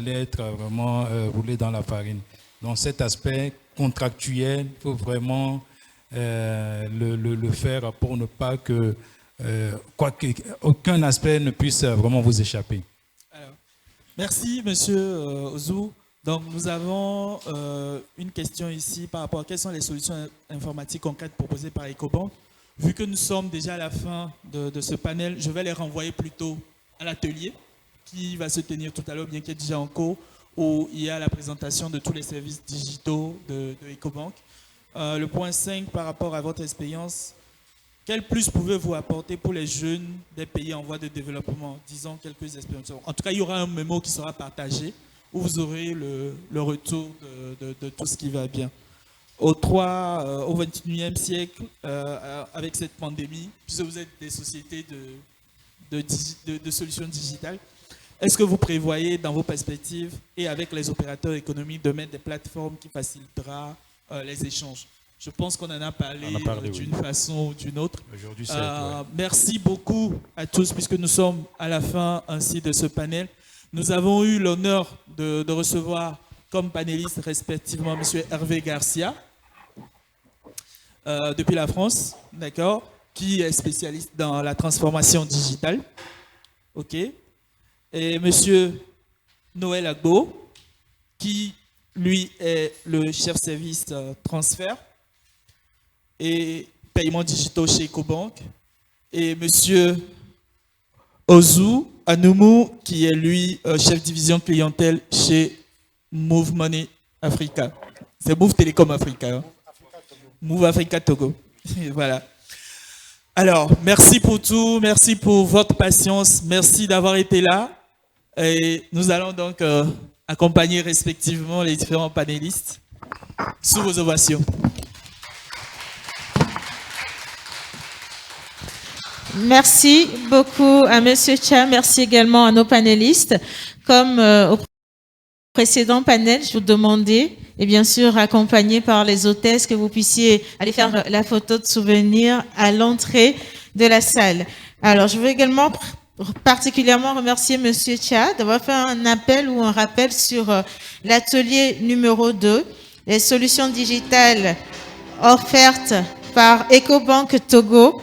être vraiment roulé dans la farine. Donc cet aspect contractuel, il faut vraiment le faire pour ne pas aucun aspect ne puisse vraiment vous échapper. Alors, merci Monsieur Ozou. Donc nous avons une question ici par rapport à quelles sont les solutions informatiques concrètes proposées par Ecobank. Vu que nous sommes déjà à la fin de ce panel, je vais les renvoyer plutôt à l'atelier qui va se tenir tout à l'heure, bien qu'il est déjà en cours, où il y a la présentation de tous les services digitaux de Ecobank. Le point 5, par rapport à votre expérience, quel plus pouvez-vous apporter pour les jeunes des pays en voie de développement? Disons quelques expériences. En tout cas, il y aura un mémo qui sera partagé, où vous aurez le retour de tout ce qui va bien. Au 21e siècle, avec cette pandémie, puisque vous êtes des sociétés de solutions digitales, est-ce que vous prévoyez dans vos perspectives et avec les opérateurs économiques de mettre des plateformes qui facilitera les échanges? Je pense qu'on en a parlé d'une façon ou d'une autre. Aujourd'hui, merci beaucoup à tous puisque nous sommes à la fin ainsi de ce panel. Nous avons eu l'honneur de recevoir comme panélistes respectivement M. Hervé Garcia depuis la France, d'accord, qui est spécialiste dans la transformation digitale. OK. Et M. Noël Agbo, qui lui est le chef service transfert et paiements digitaux chez EcoBank. Et monsieur Ozu Anumu, qui est lui chef division clientèle chez Move Money Africa. C'est Move Telecom Africa. Hein? Move Africa Togo. Voilà. Alors, merci pour tout, merci pour votre patience, merci d'avoir été là. Et nous allons donc accompagner respectivement les différents panélistes sous vos ovations. Merci beaucoup à Monsieur Cha, merci également à nos panélistes. Comme au précédent panel, je vous demandais, et bien sûr accompagné par les hôtesses, que vous puissiez aller faire la photo de souvenir à l'entrée de la salle. Alors, je veux également particulièrement remercier Monsieur Cha d'avoir fait un appel ou un rappel sur l'atelier numéro 2, les solutions digitales offertes par EcoBank Togo.